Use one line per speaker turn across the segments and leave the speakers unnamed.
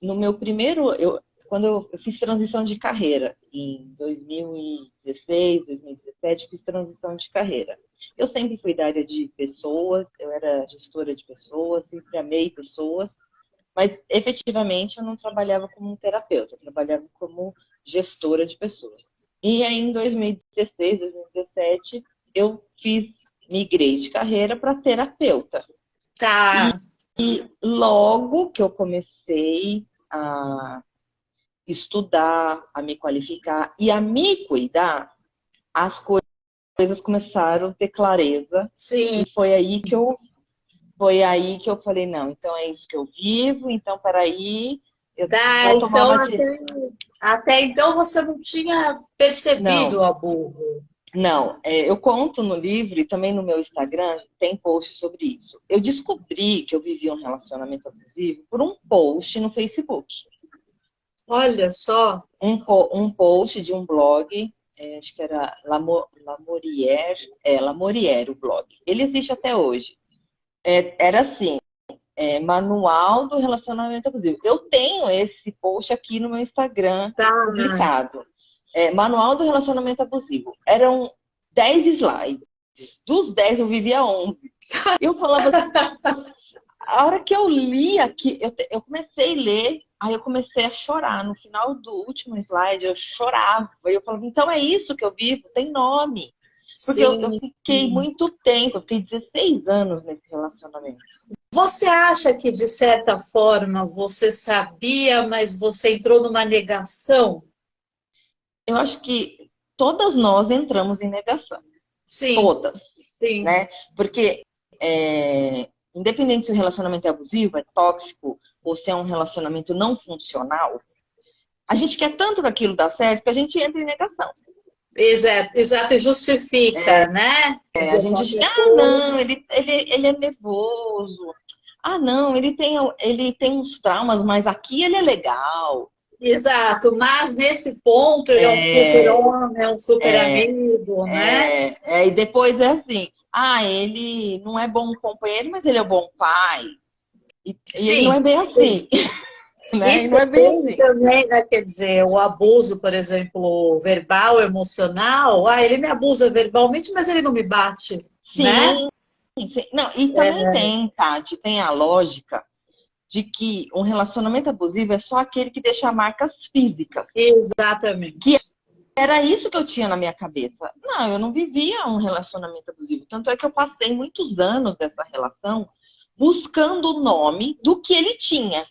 No meu primeiro, quando eu fiz transição de carreira, em 2016, 2017, fiz transição de carreira. Eu sempre fui da área de pessoas, eu era gestora de pessoas, sempre amei pessoas, mas efetivamente eu não trabalhava como um terapeuta, eu trabalhava como gestora de pessoas. E aí em 2016, 2017, eu migrei de carreira para terapeuta.
Tá.
E logo que eu comecei a estudar, a me qualificar e a me cuidar, as coisas começaram a ter clareza.
Sim.
E foi aí que eu falei, não, então é isso que eu vivo, então peraí, eu
Tá,
vou tomar
então
uma
até então você não tinha percebido
Não,
o abuso.
não. Eu conto no livro e também no meu Instagram tem post sobre isso. Eu descobri que eu vivia um relacionamento abusivo por um post no Facebook.
Olha só.
Um post de um blog, acho que era Lamorier, o blog. Ele existe até hoje. Era assim, Manual do Relacionamento Abusivo. Eu tenho esse post aqui no meu Instagram
Tá.
publicado. Manual do Relacionamento Abusivo. Eram 10 slides. Dos 10 eu vivia 11. Eu falava, a hora que eu li aqui, eu comecei a ler, aí eu comecei a chorar. No final do último slide, eu chorava. E eu falava, então é isso que eu vivo, tem nome. Porque eu
Sim.
fiquei muito tempo, eu fiquei 16 anos nesse relacionamento.
Você acha que, de certa forma, você sabia, mas você entrou numa negação?
Eu acho que todas nós entramos em negação.
Sim,
Todas,
sim.
né? Porque, independente se o relacionamento é abusivo, é tóxico, ou se é um relacionamento não funcional, a gente quer tanto que aquilo dá certo que a gente entra em negação.
Exato, exato, e justifica, né? Quer
A
dizer,
gente
uma
diz,
pessoa.
não, ele é nervoso. Ah, não, ele tem uns traumas, mas aqui ele é legal.
Exato, mas nesse ponto ele é um super
É,
homem, é um super
é,
amigo, né?
e depois é assim, ele não é bom companheiro, mas ele é bom pai. E não é
Sim,
bem
sim.
assim, né? E
E
não é bem
tem
assim.
também, né, quer dizer, o abuso, por exemplo, verbal, emocional. Ah, ele me abusa verbalmente, mas ele não me bate, né?
Sim, sim. Não, e também tem, Tati, tem a lógica de que um relacionamento abusivo é só aquele que deixa marcas físicas. Que
Exatamente.
era isso que eu tinha na minha cabeça. Não, eu não vivia um relacionamento abusivo. Tanto é que eu passei muitos anos dessa relação buscando o nome do que ele tinha.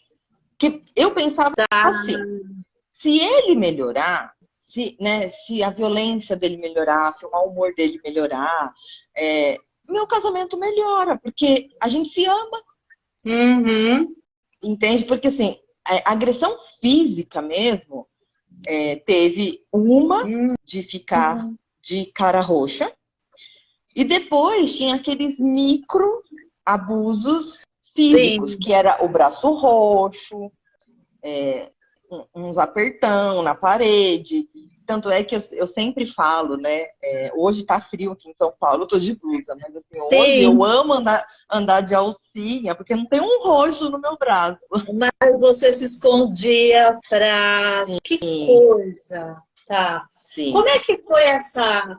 Que eu pensava assim, se ele melhorar, se a violência dele melhorar, se o mau humor dele melhorar, meu casamento melhora, porque a gente se ama,
Uhum.
entende? Porque assim, a agressão física mesmo, teve uma de ficar de cara roxa, e depois tinha aqueles micro abusos físicos,
Sim.
que era o braço roxo, uns apertão na parede. Tanto é que eu sempre falo, né? Hoje tá frio aqui em São Paulo, eu tô de blusa, mas assim, hoje eu
Sim,
amo andar de alcinha, porque não tem um roxo no meu braço.
mas você se escondia para. Que
Sim,
coisa! Tá.
sim.
Como é que foi essa.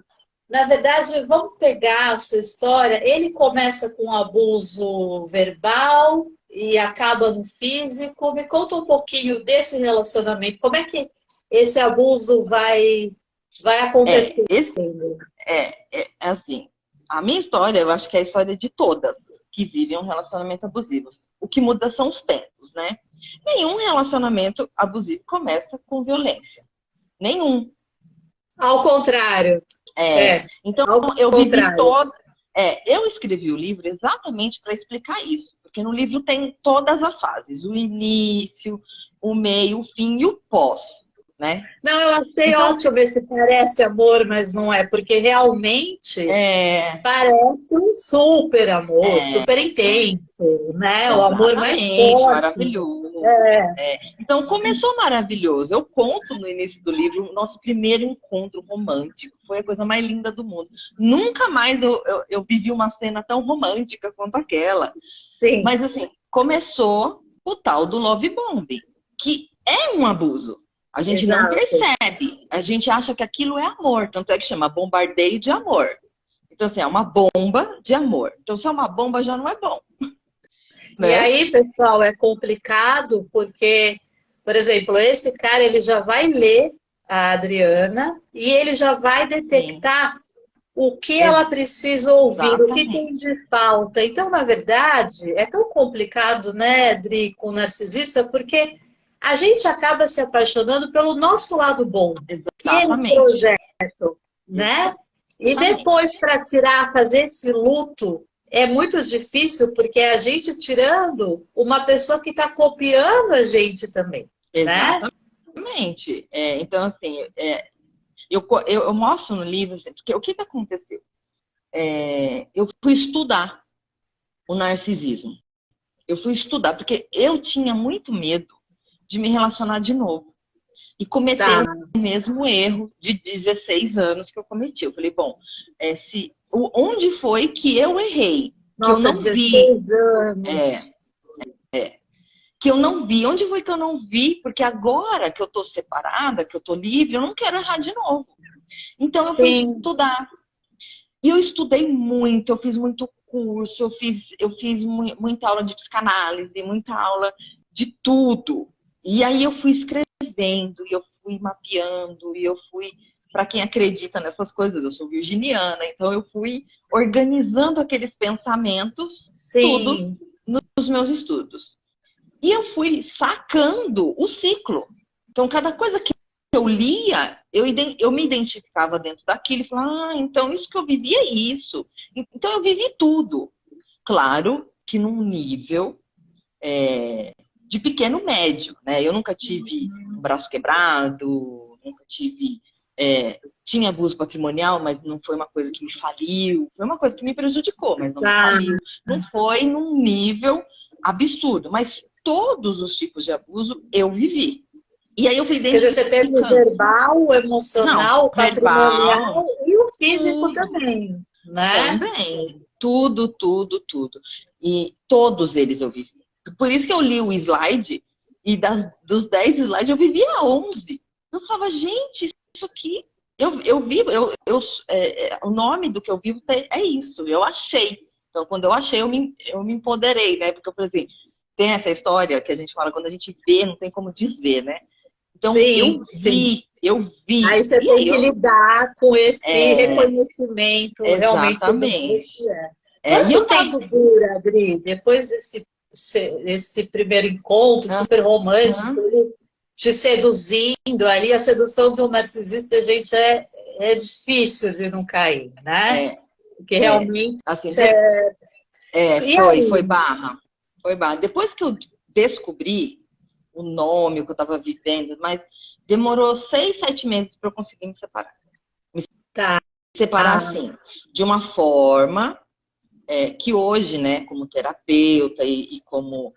Na verdade, vamos pegar a sua história. Ele começa com abuso verbal e acaba no físico. Me conta um pouquinho desse relacionamento. Como é que esse abuso vai
É,
acontecendo?
esse, assim, a minha história, eu acho que é a história de todas que vivem um relacionamento abusivo. O que muda são os tempos, né? Nenhum relacionamento abusivo começa com violência. Nenhum.
Ao contrário.
É,
É,
então,
ao
eu vivi
contrário.
toda. Eu escrevi o livro exatamente para explicar isso, porque no livro tem todas as fases: o início, o meio, o fim e o pós, né?
Não, eu achei
Então,
ótimo esse parece amor, mas não é, porque realmente
é,
parece um super amor,
é,
super intenso, né? O amor mais
exatamente,
forte.
maravilhoso.
É,
Então começou maravilhoso. Eu conto no início do livro o nosso primeiro encontro romântico. Foi a coisa mais linda do mundo. Nunca mais eu vivi uma cena tão romântica quanto aquela.
sim.
Mas assim, começou. o tal do love bombing, que é um abuso. A gente não
Exato.
percebe, a gente acha que aquilo é amor, tanto é que chama bombardeio de amor. Então, assim, é uma bomba de amor. Então, se é uma bomba, já não é bom.
E
Né?
aí, pessoal, é complicado porque, por exemplo, esse cara ele já vai ler a Adriana e ele já vai
Sim,
detectar o que ela precisa ouvir, o que tem
exatamente.
de falta. Então, na verdade, é tão complicado, né, Adri, com o narcisista, porque a gente acaba se apaixonando pelo nosso lado bom, que ele
Exatamente.
projeta, né? E depois,
Exatamente.
para tirar, fazer esse luto, é muito difícil, porque é a gente tirando uma pessoa que está copiando a gente também, né?
Exatamente. Então, assim, eu mostro no livro, assim, porque o que aconteceu? Eu fui estudar o narcisismo. Eu fui estudar, porque eu tinha muito medo de me relacionar de novo e cometer
Tá.
o mesmo erro de 16 anos que eu cometi. Eu falei, bom, onde foi que eu errei? Que eu
Nossa,
não vi,
16 anos.
que eu não vi. Onde foi que eu não vi? Porque agora que eu tô separada, que eu tô livre, eu não quero errar de novo. Então eu fui
Sim.
estudar. E eu estudei muito, eu fiz muito curso, eu fiz muita aula de psicanálise, muita aula de tudo. E aí eu fui escrevendo, e eu fui mapeando, e eu fui, para quem acredita nessas coisas, eu sou virginiana, então eu fui organizando aqueles pensamentos, tudo
Sim.
nos meus estudos. E eu fui sacando o ciclo. Então, cada coisa que eu lia, eu me identificava dentro daquilo e falava, então isso que eu vivi é isso. Então, eu vivi tudo. Claro que num nível de pequeno médio, né? Eu nunca tive um braço quebrado, nunca tive. Tinha abuso patrimonial, mas não foi uma coisa que me faliu, foi uma coisa que me prejudicou, mas não me
Tá.
faliu. Não foi num nível absurdo, mas todos os tipos de abuso eu vivi. E aí eu fui
Quer dizer, você teve o
identificando.
verbal, o
Não,
emocional, o patrimonial
verbal,
e o físico
tudo.
também, né?
Também. Tudo, tudo, tudo. E todos eles eu vivi. Por isso que eu li o slide e dos 10 slides eu vivia 11. Eu falava, gente, isso aqui. Eu vivo, o nome do que eu vivo é isso, eu achei. Então, quando eu achei, eu me empoderei, né? Porque eu falei assim, tem essa história que a gente fala, quando a gente vê, não tem como desver, né? Então,
Sim,
eu
sim.
vi, eu vi.
Aí você
E
tem
aí
que
eu.
lidar com esse
É,
reconhecimento realmente do que
exatamente.
é.
E eu
Quanto
tava.
tempo dura, Adri, depois desse primeiro encontro super romântico,
Aham.
ele te seduzindo ali, a sedução de um narcisista, gente, é difícil de não cair, né?
É,
Porque realmente
assim,
é... E
foi,
aí?
foi barra. Foi barra. Depois que eu descobri o nome, o que eu estava vivendo, mas demorou 6, 7 meses para eu conseguir me separar. Me
Tá.
separar, assim, de uma forma que hoje, né, como terapeuta e como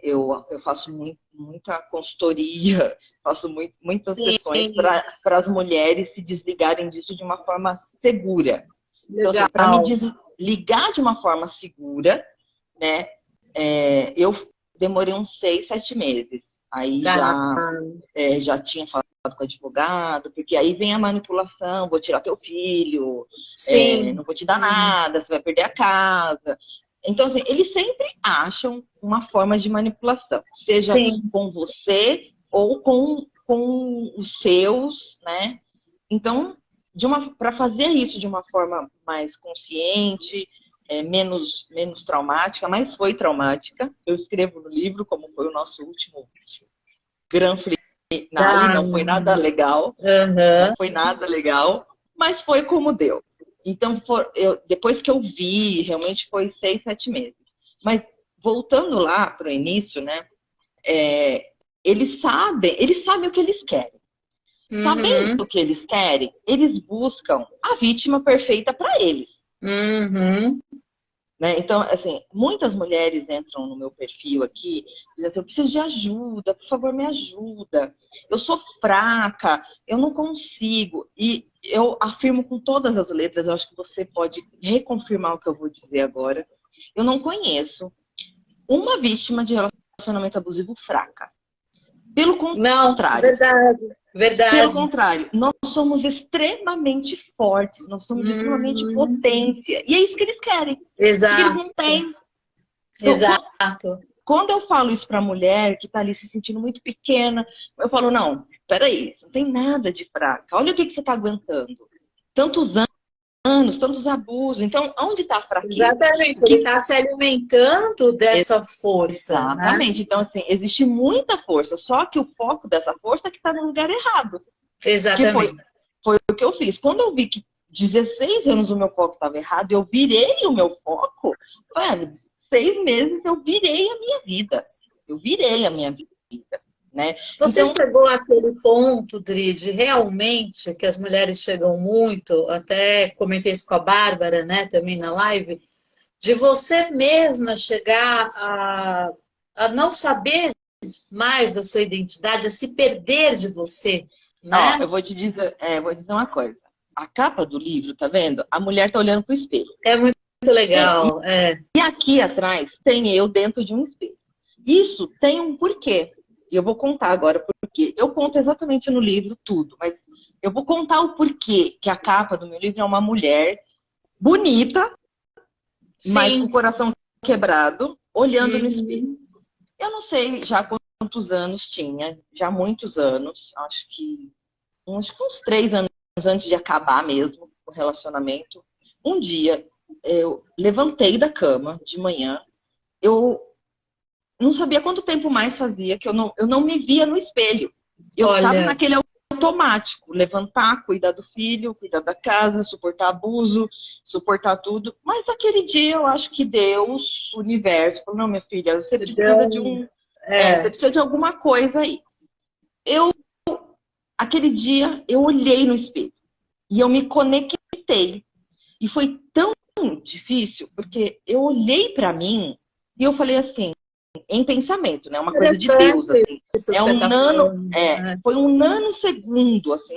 eu faço muita consultoria, faço muitas sessões
Sim,
para as mulheres se desligarem disso de uma forma segura. Então, assim, para me
legal.
desligar de uma forma segura, né, eu demorei uns 6, 7 meses. Aí
Tá.
já tinha falado com o advogado, porque aí vem a manipulação, vou tirar teu filho,
Sim,
não vou te dar nada, você vai perder a casa. Então, assim, eles sempre acham uma forma de manipulação, seja
sim.
com você ou com os seus, né? Então, para fazer isso de uma forma mais consciente, menos traumática, mas foi traumática. Eu escrevo no livro, como foi o nosso último Gran Finale,
Tá.
não foi nada legal, não
Aham.
foi nada legal, mas foi como deu. Então, depois que eu vi, realmente foi 6, 7 meses. Mas voltando lá para o início, né? Eles sabem o que eles querem. Sabendo
Uhum.
o que eles querem, eles buscam a vítima perfeita para eles.
Uhum.
Né? Então, assim, muitas mulheres entram no meu perfil aqui, dizem assim, eu preciso de ajuda, por favor, me ajuda. Eu sou fraca, eu não consigo. E eu afirmo com todas as letras, eu acho que você pode reconfirmar o que eu vou dizer agora. Eu não conheço uma vítima de relacionamento abusivo fraca. Pelo
Não,
contrário.
verdade, verdade.
Pelo contrário, nós somos extremamente fortes, nós somos extremamente potência. E é isso que eles querem. Porque eles
Exato,
não têm. Então,
exato.
quando eu falo isso para a mulher que está ali se sentindo muito pequena, eu falo, não, peraí, você não tem nada de fraca. Olha o que você está aguentando. Tantos anos, tantos abusos. Então, onde está a fraqueza?
Exatamente, ele está se alimentando dessa força.
Exatamente.
Né?
Então, assim, existe muita força, só que o foco dessa força é que está no lugar errado.
Exatamente.
Que foi o que eu fiz. Quando eu vi que 16 anos o meu foco estava errado, eu virei o meu foco, velho, 6 meses eu virei a minha vida. Eu virei a minha vida. Né?
Você
Então,
chegou àquele ponto, Drid, realmente, que as mulheres chegam muito, até comentei isso com a Bárbara, né, também na live, de você mesma chegar a não saber mais da sua identidade, a se perder de você, né?
ó, eu vou te dizer uma coisa. A capa do livro, tá vendo? A mulher tá olhando pro espelho.
É muito legal.
E aqui atrás tem eu dentro de um espelho. Isso tem um porquê. E eu vou contar agora porquê. Eu conto exatamente no livro tudo, mas eu vou contar o porquê que a capa do meu livro é uma mulher bonita, mas com o coração quebrado, olhando no espelho. Eu não sei já quantos anos tinha, já muitos anos, acho que uns 3 anos antes de acabar mesmo o relacionamento. Um dia, eu levantei da cama de manhã, eu não sabia quanto tempo mais fazia que eu não me via no espelho. Eu estava naquele automático, levantar, cuidar do filho, cuidar da casa, suportar abuso, suportar tudo. Mas aquele dia eu acho que Deus, o universo, falou, não, minha filha, você precisa de você precisa de alguma coisa aí. Aquele dia eu olhei no espelho e eu me conectei. E foi tão difícil, porque eu olhei para mim e eu falei assim, em pensamento, né? Uma coisa de Deus, assim. Foi um nanosegundo, assim.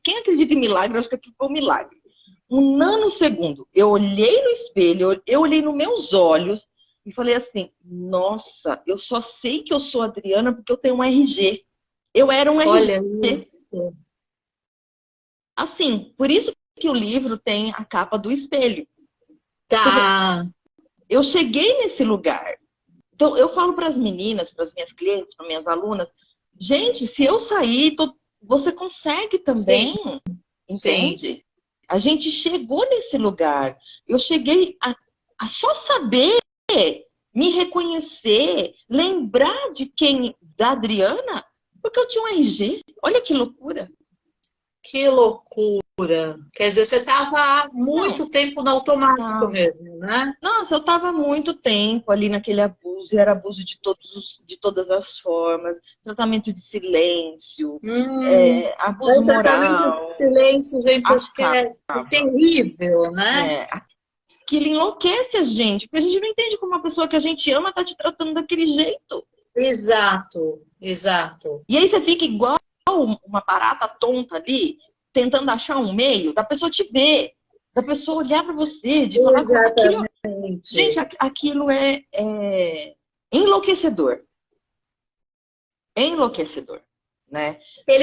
Quem acredita em milagre, acho que aquilo foi um milagre. Um nanosegundo. Eu olhei no espelho, eu olhei nos meus olhos e falei assim, nossa, eu só sei que eu sou Adriana porque eu tenho um RG. Eu era um RG.
Olha isso.
Assim, por isso que o livro tem a capa do espelho.
Tá.
Eu cheguei nesse lugar. Então, eu falo para as meninas, para as minhas clientes, para minhas alunas, gente, se eu sair, você consegue também, entende? Sim. A gente chegou nesse lugar. Eu cheguei a só saber, me reconhecer, lembrar da Adriana, porque eu tinha um RG. Olha que loucura.
Que loucura. Quer dizer, você estava há muito tempo no automático mesmo, né?
Nossa, eu estava há muito tempo ali naquele abuso, e era abuso de todas as formas, tratamento de silêncio, abuso moral.
Tratamento de silêncio, gente, acho que é terrível, né?
Aquilo enlouquece a gente, porque a gente não entende como uma pessoa que a gente ama está te tratando daquele jeito.
Exato, exato.
E aí você fica igual uma barata tonta ali, tentando achar um meio da pessoa te ver, da pessoa olhar para você, de falar com aquilo. Gente, aquilo é enlouquecedor. É enlouquecedor, né?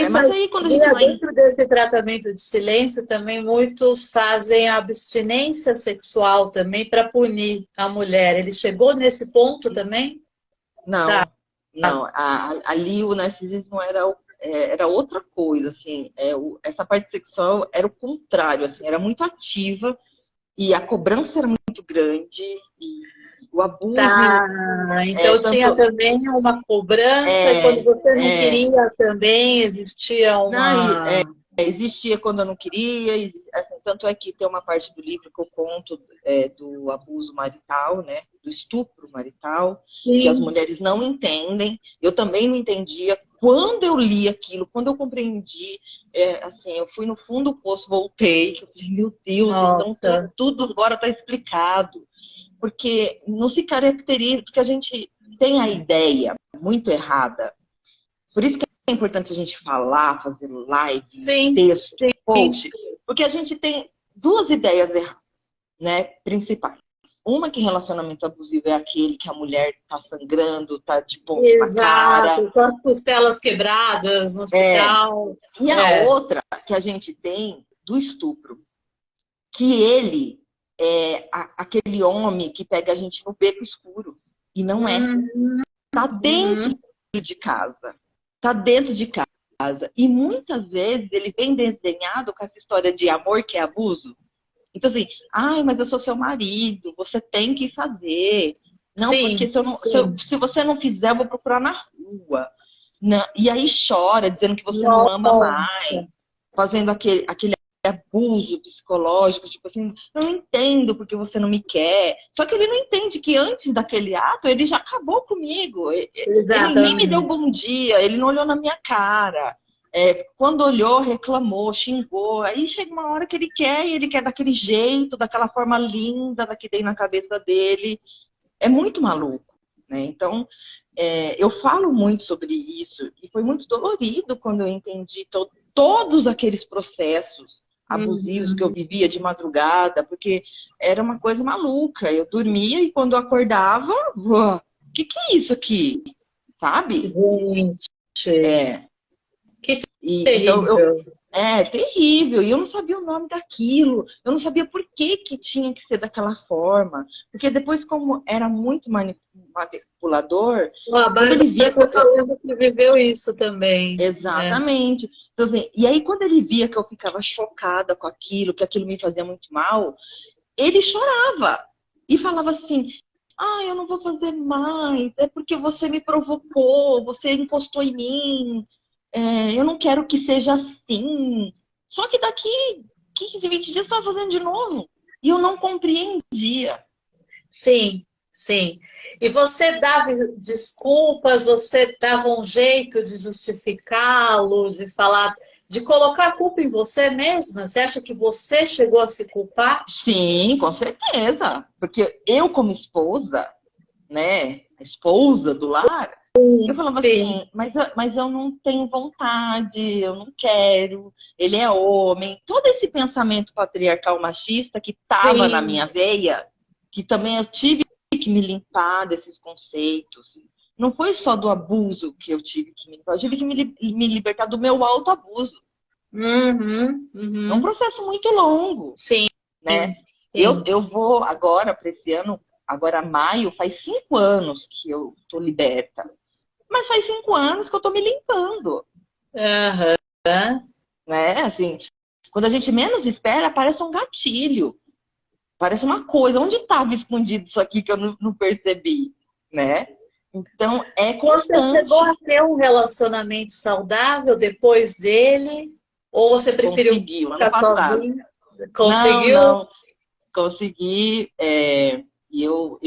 Mas aí quando a gente vai dentro desse tratamento de silêncio, também muitos fazem a abstinência sexual também para punir a mulher. Ele chegou nesse ponto também?
Não, não. Ali o narcisismo era outra coisa, assim. Essa parte sexual era o contrário, assim, era muito ativa e a cobrança era muito grande e o abuso...
Então tinha também uma cobrança e quando você não queria também existia uma...
Existia quando eu não queria, assim, tanto é que tem uma parte do livro que eu conto do abuso marital, né, do estupro marital, que as mulheres não entendem, eu também não entendia. Quando eu li aquilo, quando eu compreendi, assim, eu fui no fundo do poço, voltei, que eu falei, meu Deus, então tudo agora está explicado, porque não se caracteriza, porque a gente tem a ideia muito errada, por isso que é importante a gente falar, fazer live, texto, post, porque a gente tem duas ideias erradas, né, principais. Uma que relacionamento abusivo é aquele que a mulher tá sangrando, tá de ponto na cara.
Exato, com as costelas quebradas no hospital.
E a outra que a gente tem do estupro, que ele é aquele homem que pega a gente no beco escuro. E não é. Tá dentro de casa. Tá dentro de casa. E muitas vezes ele vem desenhado com essa história de amor que é abuso. Então assim, ai, mas eu sou seu marido, você tem que fazer. Não,
Sim,
porque se você não fizer, eu vou procurar na rua. Não, e aí chora, dizendo que você não ama mais, fazendo aquele abuso psicológico, tipo assim, eu não entendo porque você não me quer. Só que ele não entende que antes daquele ato, ele já acabou comigo. Ele nem me deu bom dia, ele não olhou na minha cara. Quando olhou, reclamou, xingou. Aí chega uma hora que ele quer, e ele quer daquele jeito, daquela forma linda da que tem na cabeça dele. É muito maluco, né? Então, eu falo muito sobre isso, e foi muito dolorido quando eu entendi todos aqueles processos abusivos que eu vivia de madrugada, porque era uma coisa maluca. Eu dormia e quando eu acordava, o que é isso aqui? Sabe?
Gente, que
Então,
terrível.
terrível. E eu não sabia o nome daquilo. Eu não sabia por que tinha que ser daquela forma. Porque depois, como era muito manipulador,
A
quando ele via
Bárbara tá falando que viveu isso também.
Exatamente. Então, assim, e aí, quando ele via que eu ficava chocada com aquilo, que aquilo me fazia muito mal, ele chorava e falava assim: ah, eu não vou fazer mais, é porque você me provocou, você encostou em mim, eu não quero que seja assim. Só que daqui 15, 20 dias estava fazendo de novo. E eu não compreendia.
Sim, sim. E você dava desculpas, você dava um jeito de justificá-lo, de falar, de colocar a culpa em você mesma? Você acha que você chegou a se culpar?
Sim, com certeza. Porque eu, como esposa, né, a esposa do lar, eu falava
Sim,
assim, mas eu não tenho vontade, eu não quero, ele é homem. Todo esse pensamento patriarcal machista que estava na
sim.
minha veia, que também eu tive que me limpar desses conceitos. Não foi só do abuso que eu tive que me limpar, eu tive que me libertar do meu autoabuso. É um processo muito longo,
Sim,
né?
sim.
Eu vou agora, para esse ano, agora maio, faz 5 anos que eu tô liberta. Mas faz 5 anos que eu tô me limpando,
Aham.
né? Assim, quando a gente menos espera, aparece um gatilho. Parece uma coisa. Onde estava escondido isso aqui que eu não percebi, né? Então, é
Você chegou
constante.
a ter um relacionamento saudável depois dele? Ou você preferiu
Conseguiu, ano
ficar
passado.
sozinho?
Não,
Conseguiu?
não. Consegui. E eu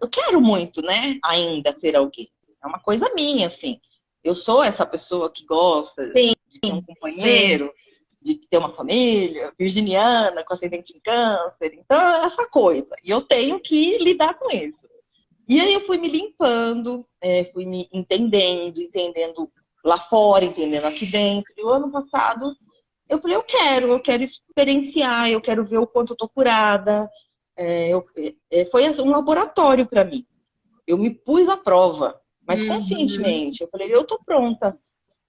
quero muito, né? Ainda ter alguém. É uma coisa minha, assim. Eu sou essa pessoa que gosta
Sim,
de ter um
sim.
companheiro, de ter uma família, virginiana, com ascendente em câncer. Então, é essa coisa. E eu tenho que lidar com isso. E aí eu fui me limpando, fui me entendendo lá fora, entendendo aqui dentro. E o ano passado eu falei, eu quero experienciar, eu quero ver o quanto eu tô curada. Foi um laboratório para mim. Eu me pus à prova, mas
Uhum.
conscientemente. Eu falei, eu tô pronta.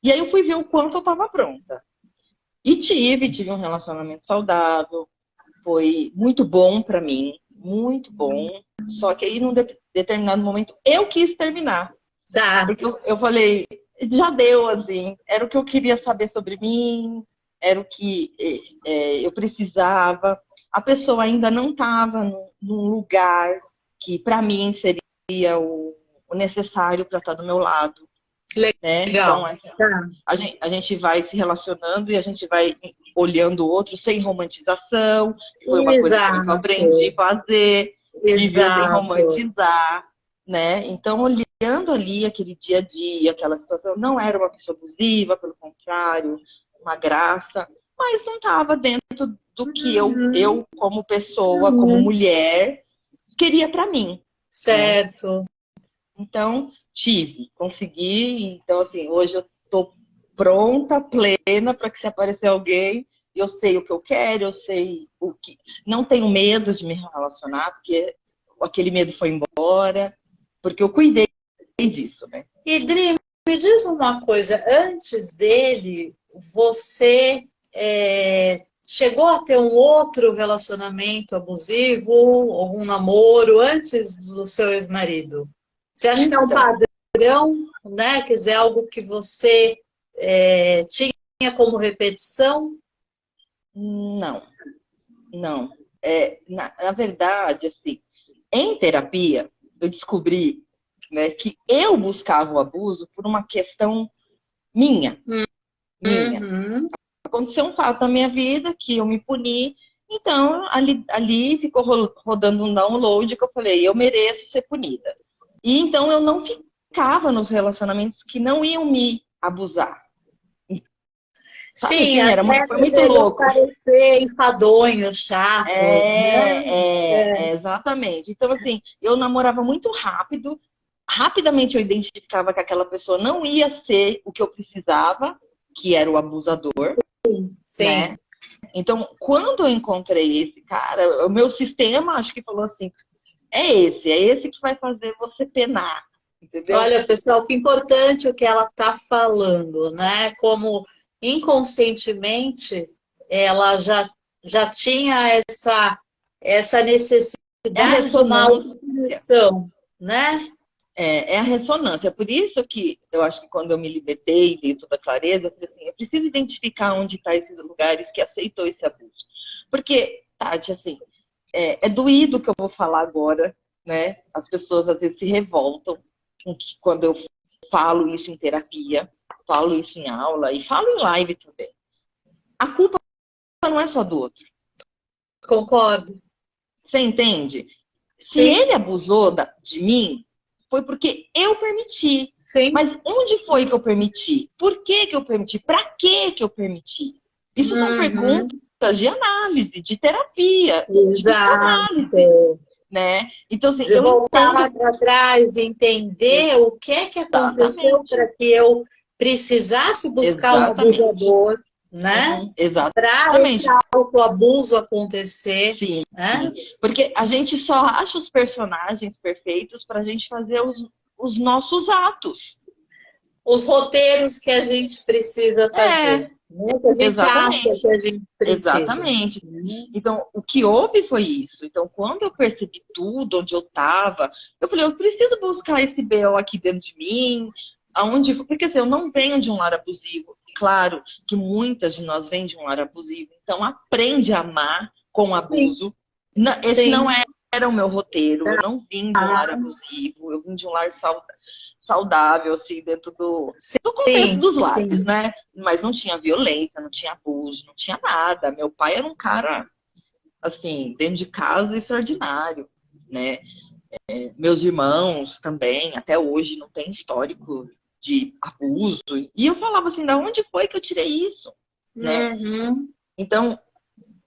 E aí eu fui ver o quanto eu estava pronta. E tive um relacionamento saudável, foi muito bom para mim, muito bom. Só que aí, num determinado momento, eu quis terminar.
Tá.
Porque eu falei, já deu, assim, era o que eu queria saber sobre mim, era o que eu precisava. A pessoa ainda não estava num lugar que, para mim, seria o necessário para estar do meu lado, né? Então,
Legal.
assim,
Tá.
a gente vai se relacionando e a gente vai olhando o outro sem romantização, que foi uma coisa também que eu aprendi a
Exato.
fazer, viver sem
Exato.
romantizar, né? Então, olhando ali aquele dia a dia, aquela situação, não era uma pessoa abusiva, pelo contrário, uma graça, mas não estava dentro do que
Uhum.
eu como pessoa, como
Uhum.
mulher, queria para mim, né?
Certo.
Então, consegui. Então, assim, hoje eu tô pronta, plena, para que se aparecer alguém, eu sei o que eu quero, eu sei o que. Não tenho medo de me relacionar, porque aquele medo foi embora, porque eu cuidei disso, né?
E Dri, me diz uma coisa, antes dele, você chegou a ter um outro relacionamento abusivo, algum namoro antes do seu ex-marido? Você acha que é um
Então,
padrão, né? Quer dizer, algo que você tinha como repetição?
não, não. Na verdade, assim, em terapia, eu descobri, né, que eu buscava o abuso por uma questão minha, minha.
Uhum.
Aconteceu um fato na minha vida que eu me puni, então ali ficou rodando um download que eu falei, eu mereço ser punida. E então eu não ficava nos relacionamentos que não iam me abusar. Sabe
Sim,
assim,
até
foi muito
para não
louco.
parecer enfadonhos, chatos, né?
Exatamente. Então, assim, eu namorava muito rápido, rapidamente eu identificava que aquela pessoa não ia ser o que eu precisava, que era o abusador,
Sim.
né? Então, quando eu encontrei esse cara, o meu sistema acho que falou assim: é esse que vai fazer você penar, entendeu?
Olha, pessoal, que importante o que ela está falando, né? Como inconscientemente ela já tinha essa
É a
necessidade de uma
ressonância.
autopunição, né?
É a ressonância. Por isso que eu acho que quando eu me libertei e veio toda a clareza, eu falei assim, eu preciso identificar onde estão esses lugares que aceitou esse abuso. Porque, Tati, assim, é doído o que eu vou falar agora, né? As pessoas às vezes se revoltam quando eu falo isso em terapia, falo isso em aula e falo em live também. A culpa não é só do outro.
Concordo.
Você entende? Se
Sim,
ele abusou de mim, foi porque eu permiti.
sim.
Mas onde foi que eu permiti? Por que que eu permiti? Para que que eu permiti? Isso são
Uhum.
perguntas de análise, de terapia, de psicanálise,
Exato.
né? Então, assim,
De
eu
voltar lá
entendo
para trás e entender o que é que aconteceu para
exatamente,
que eu precisasse buscar um
exatamente,
abusador, né? Para esse
exatamente.
autoabuso acontecer,
Sim,
né?
sim. Porque a gente só acha os personagens perfeitos para a gente fazer os nossos atos.
Os roteiros que a gente precisa
É,
fazer, né? Que a gente acha
exatamente.
que a gente precisa.
Exatamente.
Né?
Então, o que houve foi isso. Então, quando eu percebi tudo, onde eu estava, eu falei, eu preciso buscar esse BO aqui dentro de mim, aonde, porque assim, eu não venho de um lar abusivo. Claro que muitas de nós vêm de um lar abusivo. Então, aprende a amar com
Sim,
abuso. Esse não
sim.
era o meu roteiro. Eu não vim de um lar abusivo. Eu vim de um lar saudável, assim, dentro do contexto
Sim,
dos lares,
sim.
né? Mas não tinha violência, não tinha abuso, não tinha nada. Meu pai era um cara, assim, dentro de casa, extraordinário, né? Meus irmãos também, até hoje, não tem histórico de abuso. E eu falava assim, da onde foi que eu tirei isso, né?
Uhum.
Então,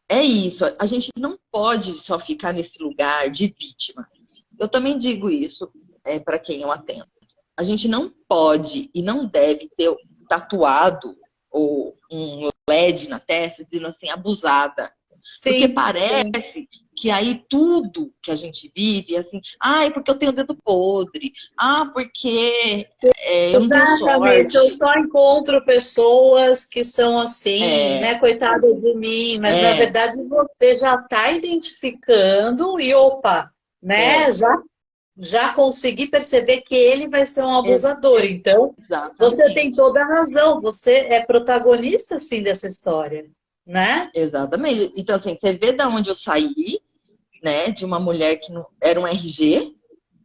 é isso. A gente não pode só ficar nesse lugar de vítima. Eu também digo isso para quem eu atendo. A gente não pode e não deve ter tatuado ou um LED na testa dizendo assim, abusada. Porque
Sim, sim.
parece que aí tudo que a gente vive é assim, é porque eu tenho dedo podre, porque eu não tenho
Exatamente, eu
sorte.
só encontro pessoas que são assim, né?
É,
Coitada de mim, mas na
é,
verdade você já está identificando e opa, né?
é,
Já consegui perceber que ele vai ser um
ex-
abusador. Então, você tem
exatamente.
toda a razão, você é protagonista sim dessa história, né?
Exatamente. Então, assim, você vê da onde eu saí, né, de uma mulher que não, era um RG,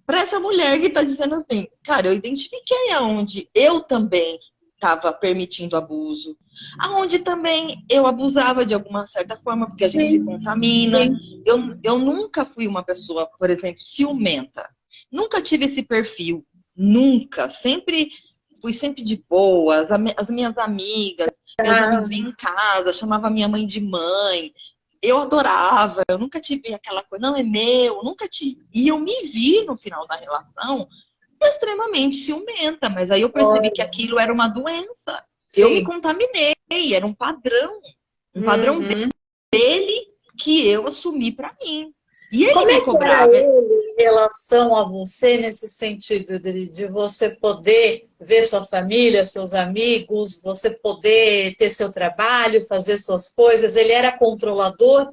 para essa mulher que está dizendo assim, cara, eu identifiquei aonde eu também estava permitindo abuso, aonde também eu abusava de alguma certa forma, porque a gente se
Sim,
contamina.
sim.
Eu nunca fui uma pessoa, por exemplo, ciumenta. Nunca tive esse perfil. Nunca. Fui sempre de boas. As minhas amigas, meus amigos
Ah,
vinham em casa, chamava minha mãe de mãe. Eu adorava, eu nunca tive aquela coisa, não é meu, nunca tive. E eu me vi no final da relação extremamente ciumenta, mas aí eu percebi que
olha,
aquilo era uma doença. Eu me
sim.
contaminei, era um padrão, Um padrão
Uhum.
dele que eu assumi para mim. E ele
Como
me
é que era
cobrava.
ele em relação a você nesse sentido de você poder ver sua família, seus amigos, você poder ter seu trabalho, fazer suas coisas? Ele era controlador?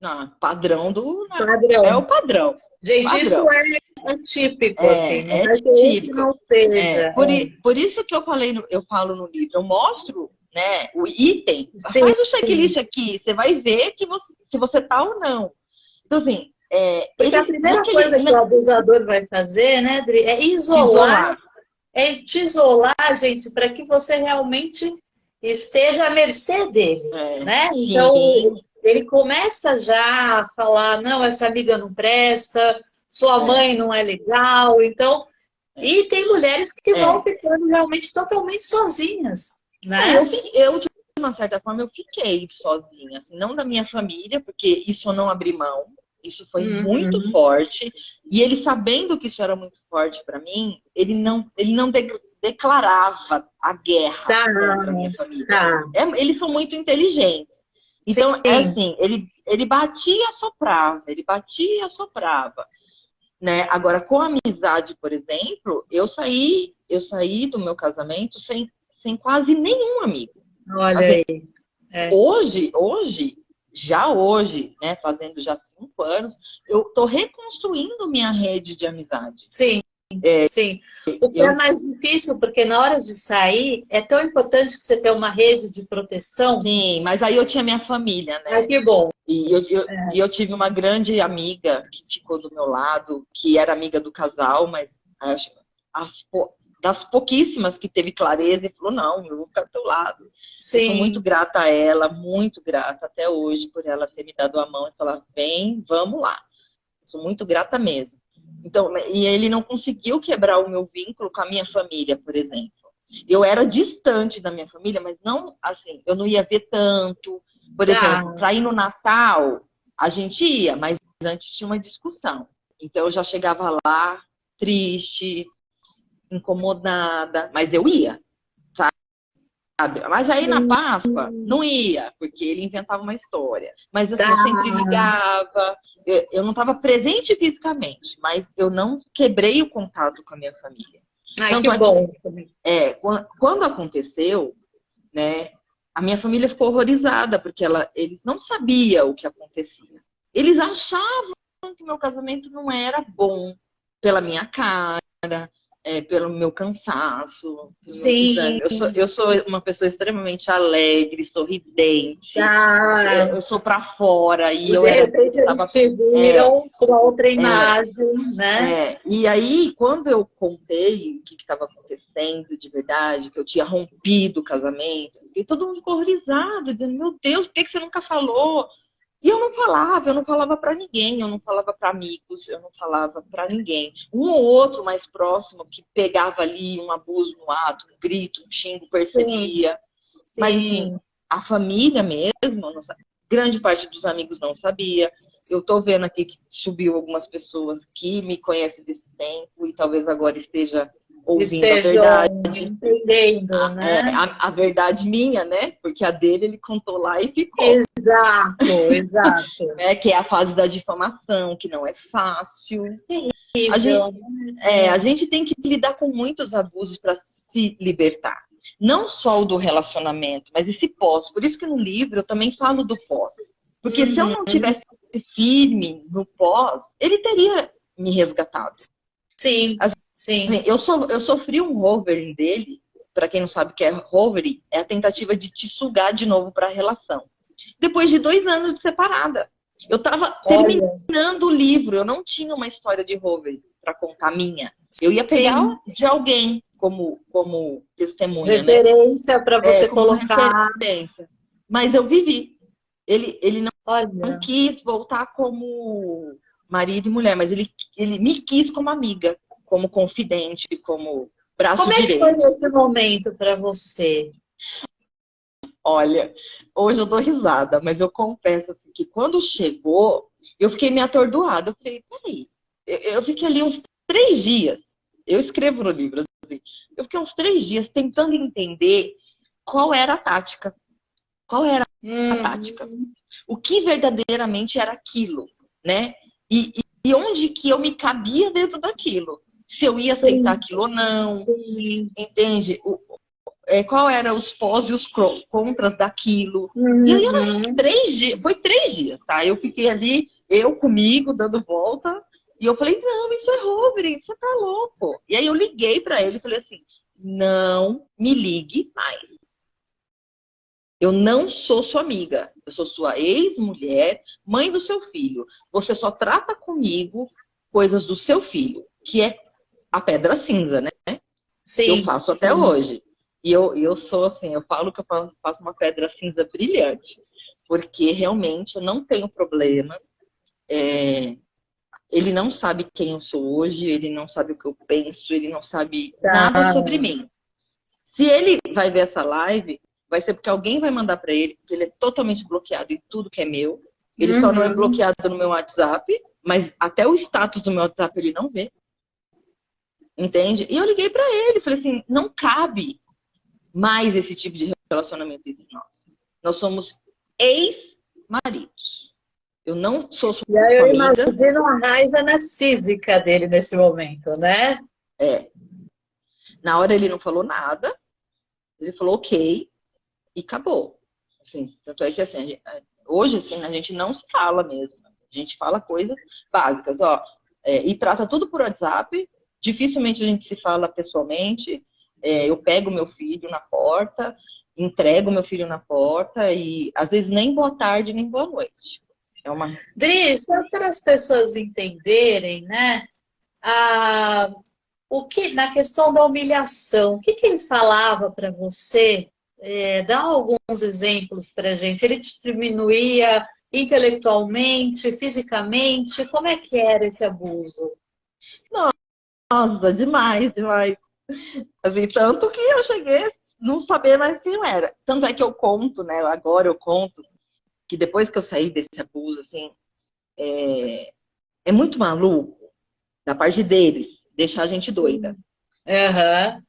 Não, padrão do. É
Padrão.
o padrão.
Gente, isso
Padrão.
é típico, assim, não
É
é que esse
típico.
não seja.
Por isso que eu falo no livro, eu mostro, né, o item,
Sim,
faz o checklist aqui, você vai ver que se você tá ou não. Então, assim,
porque a
não
primeira
que ele
coisa que o abusador vai fazer, né, Dri, é
te
isolar,
isolar.
é te isolar, gente, para que você realmente esteja à mercê dele, né? Então,
Sim,
ele começa já a falar, não, essa amiga não presta, sua
é,
mãe não é legal, então...
é,
E tem mulheres que vão
é.
ficando realmente totalmente sozinhas,
Não,
né?
de uma certa forma, eu fiquei sozinha, assim, não da minha família, porque isso eu não abri mão, isso foi muito
Uhum.
forte, e ele sabendo que isso era muito forte para mim, ele não declarava a guerra
Tá,
contra a minha família.
tá.
Eles são muito inteligentes. Então, é
Sim.
assim, ele batia e assoprava, ele batia e assoprava, né? Agora, com a amizade, por exemplo, eu saí do meu casamento sem quase nenhum amigo.
Olha
Assim,
aí. É.
já hoje, né, fazendo já 5 anos, eu tô reconstruindo minha rede de amizade.
Sim, sim. O que é
Eu,
mais difícil, porque na hora de sair, é tão importante que você tenha uma rede de proteção.
sim, mas aí eu tinha minha família,
Ai,
né?
que bom.
E eu tive uma grande amiga que ficou do meu lado, que era amiga do casal, mas acho, das pouquíssimas que teve clareza e falou, não, eu vou ficar do teu lado. Eu sou muito
Sim,
grata a ela, muito grata até hoje por ela ter me dado a mão e falar, vem, vamos lá. Eu sou muito grata mesmo. Então, e ele não conseguiu quebrar o meu vínculo com a minha família, por exemplo. Eu era distante da minha família, mas não assim, eu não ia ver tanto. Por
tá.
exemplo, para ir no Natal, a gente ia, mas antes tinha uma discussão. Então eu já chegava lá triste, incomodada, mas eu ia, sabe? Mas aí na
Sim,
Páscoa não ia, porque ele inventava uma história. Mas assim,
tá.
eu sempre ligava, eu não estava presente fisicamente, mas eu não quebrei o contato com a minha família.
Ai, que
Tanto é que
bom.
quando aconteceu, né, a minha família ficou horrorizada, porque eles não sabiam o que acontecia. Eles achavam que meu casamento não era bom pela minha cara, pelo meu cansaço, pelo meu
Sim,
desânimo. Eu sou uma pessoa extremamente alegre, sorridente,
tá.
eu sou para fora e
E de repente
estava.
eles te viram com uma outra imagem, né?
E aí, quando eu contei o que estava acontecendo de verdade, que eu tinha rompido o casamento, e todo mundo ficou horrorizado, dizendo, meu Deus, por que você nunca falou? E eu não falava para ninguém, eu não falava para amigos, eu não falava para ninguém. Um ou outro mais próximo que pegava ali um abuso no ato, um grito, um xingo,
Sim,
percebia. Mas assim,
sim.
a família mesmo, grande parte dos amigos não sabia. Eu estou vendo aqui que subiu algumas pessoas que me conhecem desse tempo e talvez agora esteja ouvindo a verdade.
Estejam entendendo, né?
A verdade minha, né? Porque a dele ele contou lá e ficou.
Exato, exato.
Que é a fase da difamação, que não é fácil. A gente,
Terrível.
a gente tem que lidar com muitos abusos para se libertar. Não só o do relacionamento, mas esse pós. Por isso que no livro eu também falo do pós. Porque se eu não
Uhum.
tivesse firme no pós, ele teria me resgatado.
Sim, sim.
Assim, eu sofri um hovering dele. Para quem não sabe o que é hovering, é a tentativa de te sugar de novo para a relação. Depois de 2 anos de separada. Eu estava
Olha,
terminando o livro, eu não tinha uma história de hovering para contar minha. Eu ia pegar
sim.
de alguém como testemunha, né?
Referência para você
Como
colocar.
referência. Mas eu vivi. Ele não
Olha,
quis voltar como marido e mulher, mas ele me quis como amiga, como confidente, como braço
como é que foi
direito.
esse momento para você?
Olha, hoje eu dou risada, mas eu confesso assim, que quando chegou, eu fiquei meio atordoada. Eu falei, peraí, eu fiquei ali uns 3 dias. Eu escrevo no livro assim. Eu fiquei uns 3 dias tentando entender qual era a tática. Qual era a tática? O que verdadeiramente era aquilo, né? E onde que eu me cabia dentro daquilo? Se eu ia aceitar aquilo ou não, entende? Qual eram os pós e os contras daquilo. E aí eram 3 dias, foi 3 dias, tá? Eu fiquei ali, eu comigo, dando volta, e eu falei, não, isso errou, Brito, você tá louco. E aí eu liguei pra ele e falei assim, não me ligue mais. Eu não sou sua amiga, eu sou sua ex-mulher, mãe do seu filho. Você só trata comigo coisas do seu filho, que é a pedra cinza, né?
Sim,
eu faço até hoje. E eu sou assim, eu falo que eu faço uma pedra cinza brilhante, porque realmente eu não tenho problemas. Ele não sabe quem eu sou hoje, ele não sabe o que eu penso, ele não sabe nada sobre mim. Se ele vai ver essa live, vai ser porque alguém vai mandar para ele, porque ele é totalmente bloqueado em tudo que é meu. Ele só não é bloqueado no meu WhatsApp, mas até o status do meu WhatsApp ele não vê. Entende? E eu liguei para ele, falei assim, não cabe mais esse tipo de relacionamento entre nós. Nós somos ex-maridos. Eu não sou sua
amiga. E aí eu
amiga.
imagino a raiva narcísica dele nesse momento, né?
Na hora ele não falou nada, ele falou ok e acabou. Assim, tanto é que assim, hoje assim, a gente não se fala mesmo. A gente fala coisas básicas, ó, e trata tudo por WhatsApp. Dificilmente a gente se fala pessoalmente. Eu pego meu filho na porta, entrego meu filho na porta e às vezes nem boa tarde, nem boa noite.
Dri, só para as pessoas entenderem, né? O que, na questão da humilhação, o que ele falava para você? Dá alguns exemplos para a gente. Ele te diminuía intelectualmente, fisicamente? Como é que era esse abuso?
Nossa, demais, demais. Assim, tanto que eu cheguei a não saber mais quem eu era. Tanto é que eu conto, né? Agora eu conto que depois que eu saí desse abuso, assim, é muito maluco da parte deles deixar a gente doida.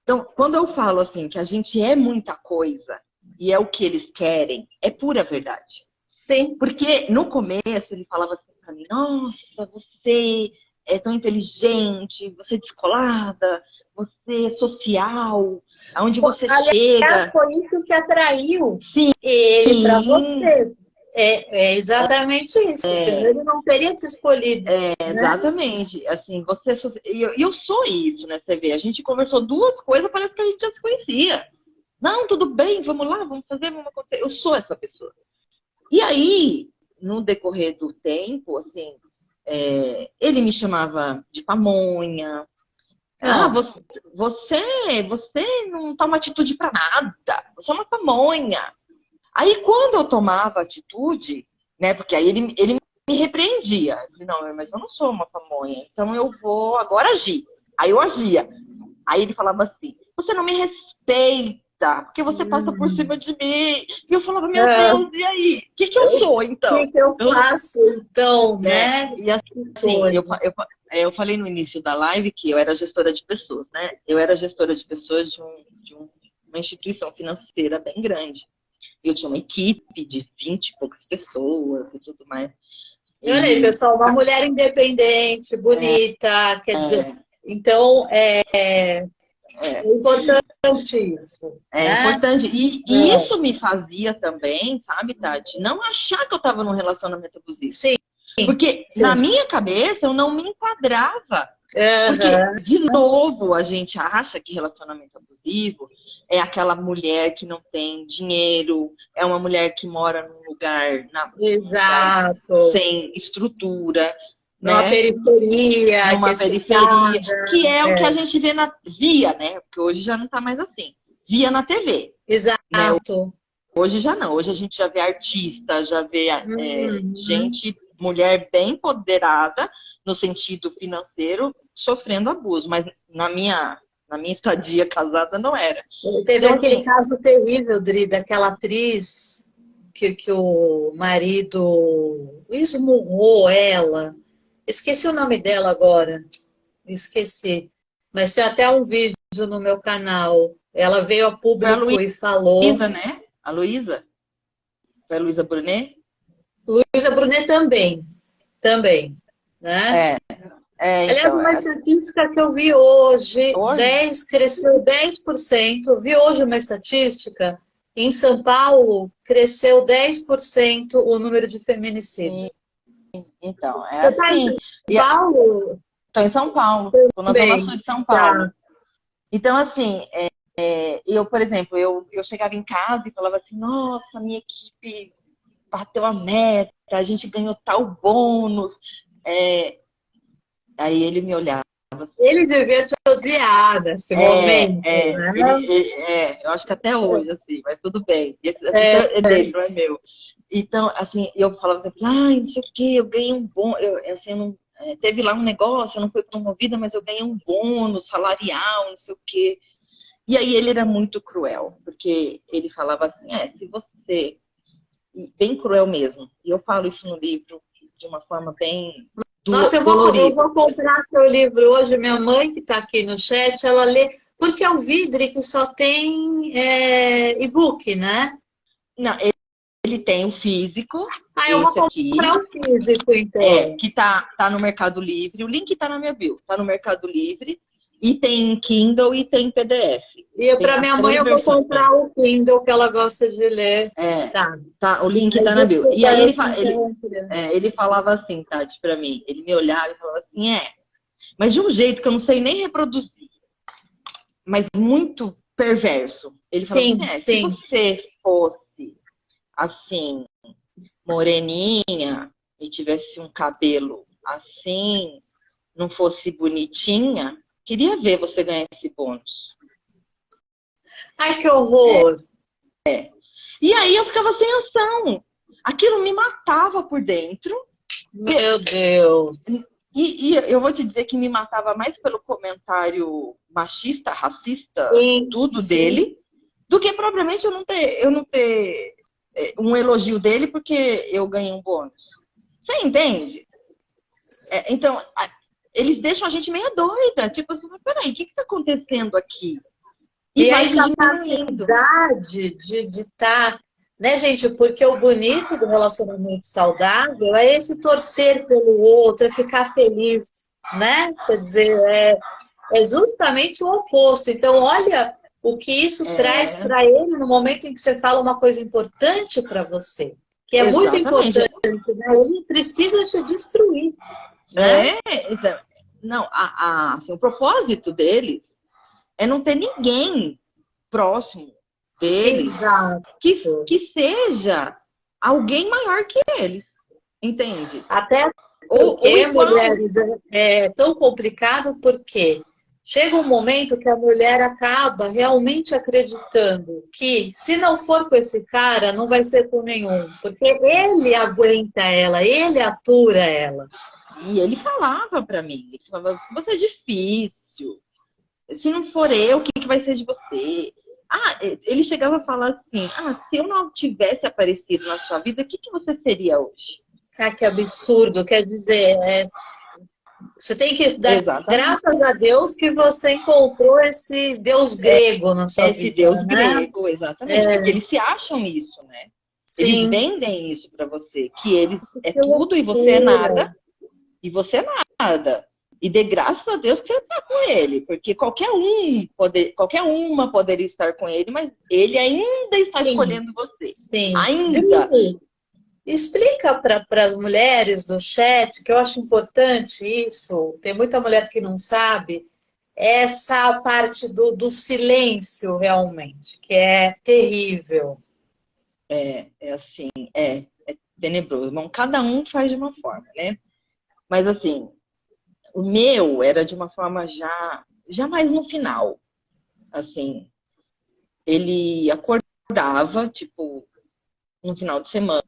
Então, quando eu falo assim que a gente é muita coisa e é o que eles querem, é pura verdade.
Sim.
Porque no começo ele falava assim pra mim, nossa, você é tão inteligente, você é descolada, você é social, aonde você chega.
Foi isso que atraiu
Sim,
ele para você. É exatamente isso. Senão ele não teria te escolhido.
Né? Exatamente. Assim, você. Eu sou isso, né? Você vê, a gente conversou 2 coisas, parece que a gente já se conhecia. Não, tudo bem, vamos lá, vamos fazer, vamos acontecer. Eu sou essa pessoa. E aí, no decorrer do tempo, assim, ele me chamava de pamonha. Você não toma atitude pra nada. Você é uma pamonha. Aí, quando eu tomava atitude, né? Porque aí ele me repreendia. Eu falei, não, mas eu não sou uma pamonha, então eu vou agora agir. Aí eu agia. Aí ele falava assim, você não me respeita, porque você passa por cima de mim. E eu falava, meu Deus, e aí? O que eu sou, então?
O que eu faço, então, né?
E assim, eu falei no início da live que eu era gestora de pessoas, né? Eu era gestora de pessoas de uma instituição financeira bem grande. Eu tinha uma equipe de 20 e poucas pessoas e tudo mais.
Olha aí, pessoal, uma mulher independente, bonita, quer dizer, então é importante isso.
Importante. E isso me fazia também, sabe, Tati, não achar que eu estava num relacionamento abusivo.
Sim.
Porque na minha cabeça eu não me enquadrava. Porque, de novo, a gente acha que relacionamento abusivo é aquela mulher que não tem dinheiro, é uma mulher que mora num lugar, sem estrutura.
Numa periferia.
Numa periferia. Que é o que a gente via, né? Porque hoje já não tá mais assim. Via na TV.
Exato. Né?
Hoje já não. Hoje a gente já vê artista, já vê gente, mulher bem empoderada, no sentido financeiro, sofrendo abuso. Mas na minha estadia casada não era.
Teve aquele caso terrível, Dri, daquela atriz que o marido esmurrou ela. Esqueci o nome dela agora. Esqueci. Mas tem até um vídeo no meu canal. Ela veio a público e falou...
A Luísa, né? A Luísa? Foi a Luísa Brunet?
Luísa Brunet também, né? Aliás,
Então,
uma estatística que eu vi hoje,
hoje,
cresceu 10%. Eu vi hoje uma estatística, em São Paulo, cresceu 10% o número de feminicídio.
então, é
Você está em
assim.
São Paulo?
Estou em São Paulo, estou na Zona Sul
Também.
de São Paulo.
Tá.
Então, assim, eu, por exemplo, eu chegava em casa e falava assim, nossa, minha equipe bateu a meta, a gente ganhou tal bônus. É, aí ele me olhava
Ele
assim.
devia te odiar nesse momento, né?
Eu acho que até hoje, assim, mas tudo bem. Esse
É,
é dele, não é meu. Então, assim, eu falava assim, ai, não sei o quê, eu ganhei um bônus, assim, eu não, teve lá um negócio, eu não fui promovida, mas eu ganhei um bônus salarial, não sei o quê. E aí ele era muito cruel, porque ele falava assim, se você, bem cruel mesmo, e eu falo isso no livro de uma forma bem
nossa, eu
dolorida.
vou comprar seu livro hoje. Minha mãe, que está aqui no chat, ela lê. Porque é o Vidre que só tem e-book, né?
Não, ele tem o físico,
Ah, eu vou
esse aqui,
comprar o físico, então.
que tá no Mercado Livre. O link tá na minha bio, tá no Mercado Livre. E tem Kindle e tem PDF.
E
Tem
para
as
minha mãe,
três
eu vou
versões.
comprar o Kindle, que ela gosta de ler. Tá.
O link
Mas
tá na bio. E
desculpa,
aí
eu te interrompi.
ele falava assim, Tati, pra mim. Ele me olhava e falava assim, mas de um jeito que eu não sei nem reproduzir, mas muito perverso. Ele falava
Sim,
assim, se
sim.
você fosse assim, moreninha e tivesse um cabelo assim, não fosse bonitinha, queria ver você ganhar esse bônus.
Ai, que horror.
E aí eu ficava sem ação. Aquilo me matava por dentro.
Meu Deus.
E eu vou te dizer que me matava mais pelo comentário machista, racista,
Sim,
tudo
sim.
dele, do que propriamente eu não ter um elogio dele porque eu ganhei um bônus. Você entende? Então, eles deixam a gente meio doida. Tipo assim, mas peraí, o que está acontecendo aqui? E
E a
vai te diminuindo.
incapacidade de estar, né, gente? Porque o bonito do relacionamento saudável é esse torcer pelo outro, é ficar feliz, né? Quer dizer, é justamente o oposto. Então, olha o que isso traz
É,
para ele no momento em que você fala uma coisa importante para você, que é muito
exatamente.
importante, né? Ele precisa te destruir, né?
Então, não, assim, o propósito deles é não ter ninguém próximo deles
Exato.
que seja alguém maior que eles, entende?
Até
Ou
porque,
igual.
mulheres, é tão complicado porque chega um momento que a mulher acaba realmente acreditando que se não for com esse cara, não vai ser com nenhum. Porque ele aguenta ela, ele atura ela.
E ele falava pra mim, ele falava, você é difícil, se não for eu, o que, que vai ser de você? Ele chegava a falar assim, se eu não tivesse aparecido na sua vida, o que, que você seria hoje?
Ah, que absurdo, quer dizer, você tem que dar
Exatamente.
graças a Deus que você encontrou esse Deus grego na sua
Esse
vida,
Deus
né?
grego, exatamente, porque eles se acham isso, né? Eles
Sim,
vendem isso pra você, que eles é
que
tudo e você é
loucura.
nada, e você é nada. E dê graças a Deus que você está com ele, porque qualquer uma poderia estar com ele, mas ele ainda está
Sim,
escolhendo você.
sim.
Ainda.
Dri, explica para as mulheres do chat, que eu acho importante isso, tem muita mulher que não sabe, essa parte do silêncio realmente, que é terrível.
É assim, é tenebroso. Bom, cada um faz de uma forma, né? Mas assim, o meu era de uma forma já mais no final. Assim, ele acordava, tipo, no final de semana,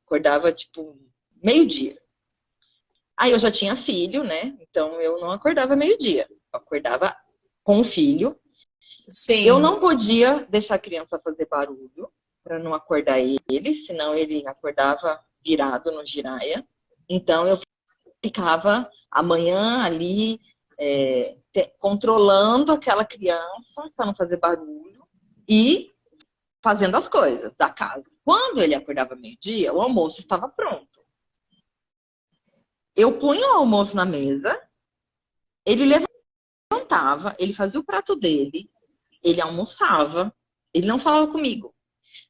acordava, tipo, meio-dia. Aí eu já tinha filho, né? Então eu não acordava meio-dia. Eu acordava com o filho. Eu
Sim,
não podia deixar a criança fazer barulho para não acordar ele, senão ele acordava virado no giraia. Então eu ficava amanhã ali controlando aquela criança para não fazer barulho e fazendo as coisas da casa. Quando ele acordava meio-dia, o almoço estava pronto. Eu punha o almoço na mesa, ele levantava, ele fazia o prato dele, ele almoçava, ele não falava comigo.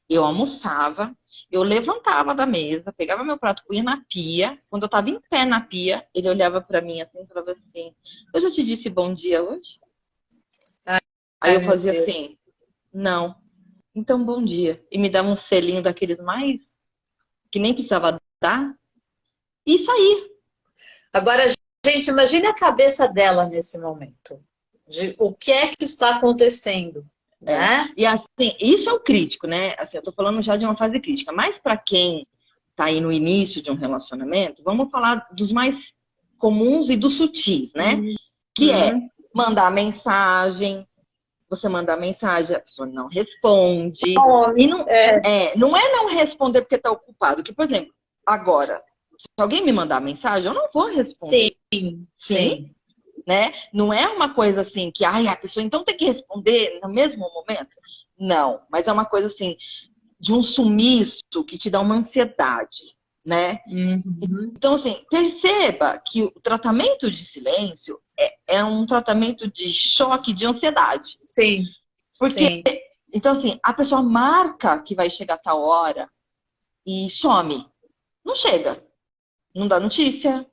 Eu almoçava, eu levantava da mesa, pegava meu prato, punha na pia. Quando eu estava em pé na pia, ele olhava para mim assim e falava assim: eu já te disse bom dia hoje? Aí eu fazia assim: não. Então bom dia. E me dava um selinho daqueles mais que nem precisava dar e saía.
Agora, gente, imagine a cabeça dela nesse momento. De o que é que está acontecendo, né?
E assim, isso é o crítico, né? Assim, eu tô falando já de uma fase crítica. Mas para quem tá aí no início de um relacionamento, vamos falar dos mais comuns e dos sutis, né? Que é mandar mensagem, você mandar mensagem, a pessoa não responde. E não é não responder porque tá ocupado. Que, por exemplo, agora, se alguém me mandar mensagem, eu não vou responder. Sim. Né? Não é uma coisa assim que a pessoa então tem que responder no mesmo momento. Não, mas é uma coisa assim de um sumiço que te dá uma ansiedade, né? Então, assim, perceba que o tratamento de silêncio é um tratamento de choque de ansiedade.
Sim.
Porque, então, assim, a pessoa marca que vai chegar a tal hora e some. Não chega. Não dá notícia.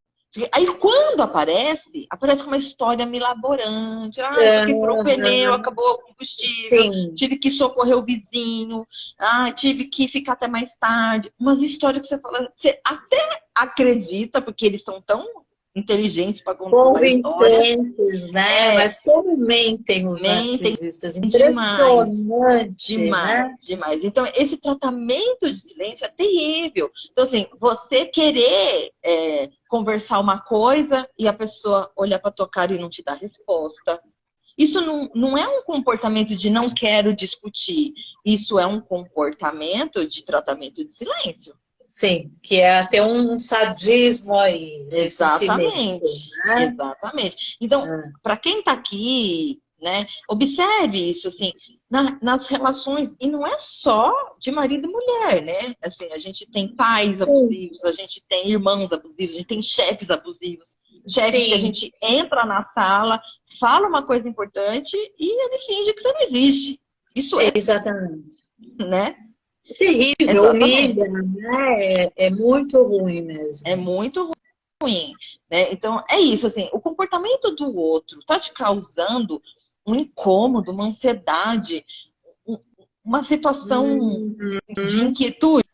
Aí quando aparece com uma história milaborante. Porque furou o pneu, acabou o combustível, tive que socorrer o vizinho, tive que ficar até mais tarde. Umas histórias que você fala, você até acredita, porque eles são tão inteligentes para contar
convincentes, né? Mas como mentem os narcisistas. Impressionante,
demais. Então, esse tratamento de silêncio é terrível. Então, assim, você querer conversar uma coisa e a pessoa olhar para tua cara e não te dar resposta. Isso não é um comportamento de não quero discutir. Isso é um comportamento de tratamento de silêncio.
Sim, que é até um sadismo aí.
Exatamente. Né? Exatamente. Então, para quem está aqui, né, observe isso, assim, nas relações, e não é só de marido e mulher, né? Assim, a gente tem pais abusivos, a gente tem irmãos abusivos, a gente tem chefes abusivos, chefes que a gente entra na sala, fala uma coisa importante e ele finge que você não existe. Isso é.
Exatamente.
Né?
Terrível, humilha, né? É muito ruim mesmo.
É muito ruim, né? Então, é isso, assim, o comportamento do outro tá te causando um incômodo, uma ansiedade, uma situação de inquietude.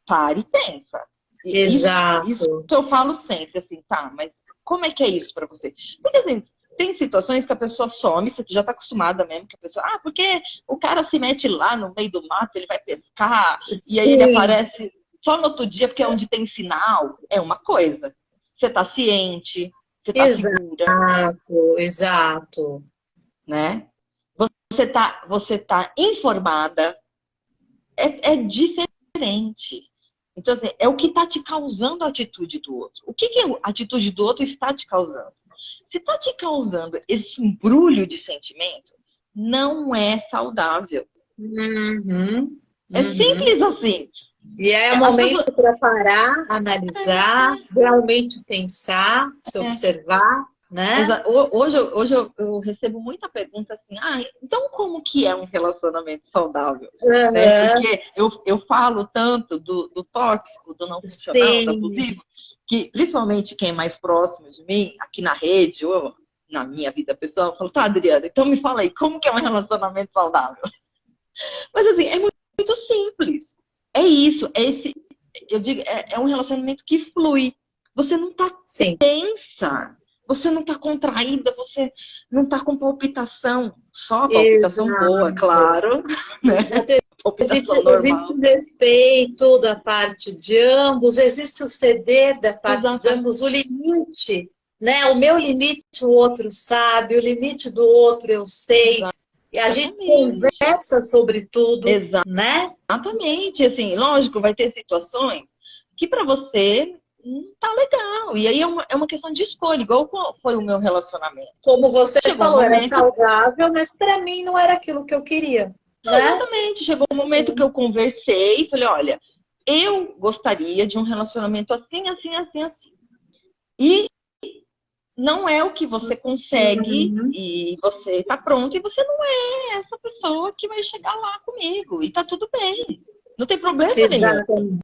Pare e pensa.
Exato.
Isso eu falo sempre, assim, tá, mas como é que é isso pra você? Porque, assim, tem situações que a pessoa some, você já tá acostumada mesmo, que a pessoa, porque o cara se mete lá no meio do mato, ele vai pescar, e aí ele aparece só no outro dia, porque é onde tem sinal, é uma coisa. Você tá ciente, você tá segura.
Exato.
Né? Você tá informada, é diferente. Então, assim, é o que tá te causando a atitude do outro. O que a atitude do outro está te causando? Se está te causando esse embrulho de sentimento, não é saudável. É simples assim.
E é o momento para parar, analisar, realmente pensar, se observar, né?
Hoje eu recebo muita pergunta assim, então como que é um relacionamento saudável? Né? Porque eu falo tanto do tóxico, do não funcional, do abusivo, que principalmente quem é mais próximo de mim, aqui na rede, ou na minha vida pessoal, eu falo, tá, Adriana, então me fala aí, como que é um relacionamento saudável? Mas assim, é muito simples. É isso, eu digo, é um relacionamento que flui. Você não tá tensa, você não tá contraída, você não tá com palpitação, só palpitação boa, claro, né?
Existe respeito da parte de ambos, existe o ceder da parte de ambos, o limite, né? O meu limite o outro sabe, o limite do outro eu sei. E a gente conversa sobre tudo, né?
Exatamente. Assim, lógico, vai ter situações que para você não tá legal. E aí é uma questão de escolha, igual foi o meu relacionamento.
Como você falou, era saudável, mas para mim não era aquilo que eu queria.
Não, exatamente. Chegou um momento que eu conversei e falei, olha, eu gostaria de um relacionamento assim, assim, assim, assim. E não é o que você consegue e você tá pronto e você não é essa pessoa que vai chegar lá comigo. E tá tudo bem. Não tem problema nenhum.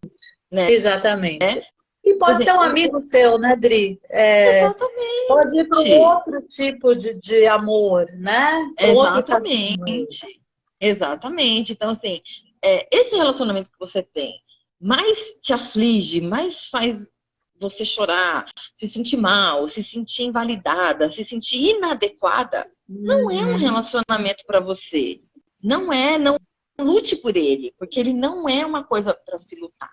Né?
Exatamente. E pode ser um amigo
exemplo,
seu, né, Dri?
exatamente.
Pode ir para um outro tipo de amor, né?
Exatamente. Exatamente. Então, assim, esse relacionamento que você tem mais te aflige, mais faz você chorar, se sentir mal, se sentir invalidada, se sentir inadequada, não é um relacionamento para você. Não lute por ele, porque ele não é uma coisa para se lutar.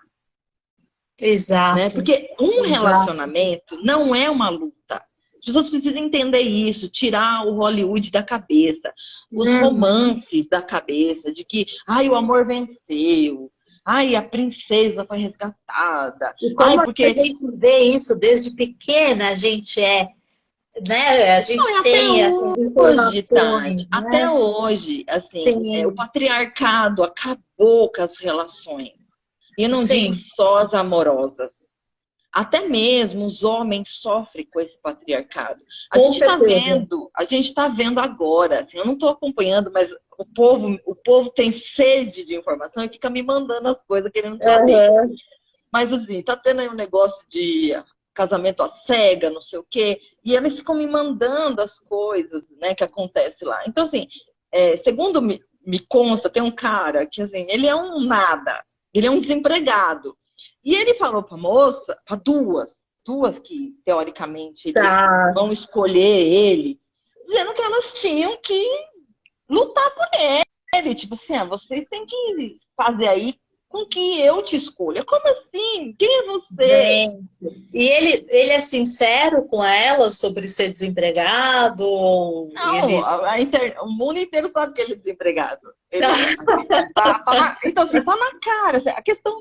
Exato.
Né? Porque um relacionamento não é uma luta. As pessoas precisam entender isso, tirar o Hollywood da cabeça, os romances da cabeça, de que o amor venceu, a princesa foi resgatada.
E como porque a gente vê isso desde pequena, a gente né? A gente tem essas informações. Né?
Até hoje, assim, o patriarcado acabou com as relações. E eu não digo só as amorosas. Até mesmo os homens sofrem com esse patriarcado. A gente está vendo agora, assim, eu não estou acompanhando, mas o povo tem sede de informação e fica me mandando as coisas querendo saber. Mas assim, tá tendo aí um negócio de casamento às cegas, não sei o quê, e eles ficam me mandando as coisas, né, que acontece lá. Então, assim, segundo me consta, tem um cara que, assim, ele é um nada, ele é um desempregado. E ele falou pra moça, para duas que, teoricamente, vão escolher ele, dizendo que elas tinham que lutar por ele. Tipo assim, vocês têm que fazer aí com que eu te escolha. Como assim? Quem é você?
E ele é sincero com ela sobre ser desempregado?
Não, o mundo inteiro sabe que ele é desempregado. Então, assim, tá na cara. A questão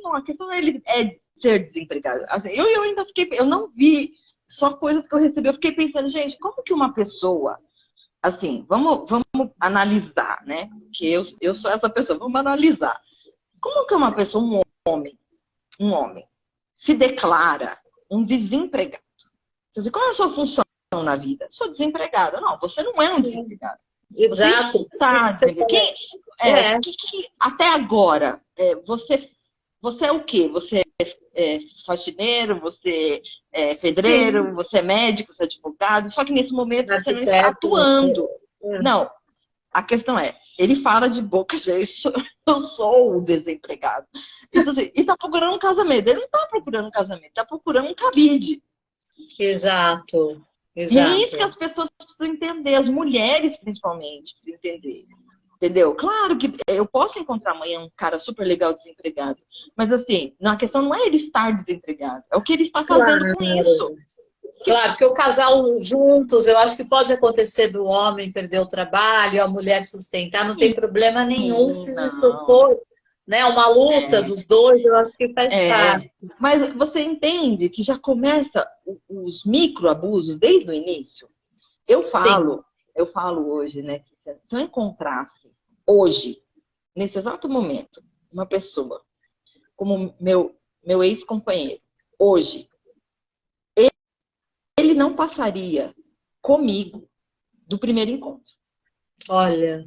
ele é ser desempregado. Assim, eu ainda eu não vi só coisas que eu recebi. Eu fiquei pensando, gente, como que uma pessoa, assim, vamos analisar, né? Porque eu sou essa pessoa, vamos analisar. Como que uma pessoa, um homem, se declara um desempregado? Qual é a sua função na vida? Sou desempregado. Não, você não é um desempregado.
Exato.
Você está desempregado. Até agora, você é o quê? Você é faxineiro, você é pedreiro, você é médico, você é advogado, só que nesse momento você não está atuando. Não. A questão ele fala de boca cheia, eu sou o desempregado. Então, assim, e tá procurando um casamento. Ele não tá procurando um casamento, tá procurando um cabide.
Exato.
E é isso que as pessoas precisam entender, as mulheres principalmente precisam entender. Entendeu? Claro que eu posso encontrar amanhã um cara super legal desempregado, mas assim, a questão não é ele estar desempregado, é o que ele está fazendo com isso.
Claro, porque o casal juntos, eu acho que pode acontecer do homem perder o trabalho, a mulher sustentar, não tem problema nenhum se isso for, né, uma luta dos dois, eu acho que faz parte.
Mas você entende que já começa os microabusos desde o início? Eu falo hoje, né, que se eu encontrasse hoje, nesse exato momento, uma pessoa como meu ex-companheiro, hoje, ele não passaria comigo do primeiro encontro.
Olha.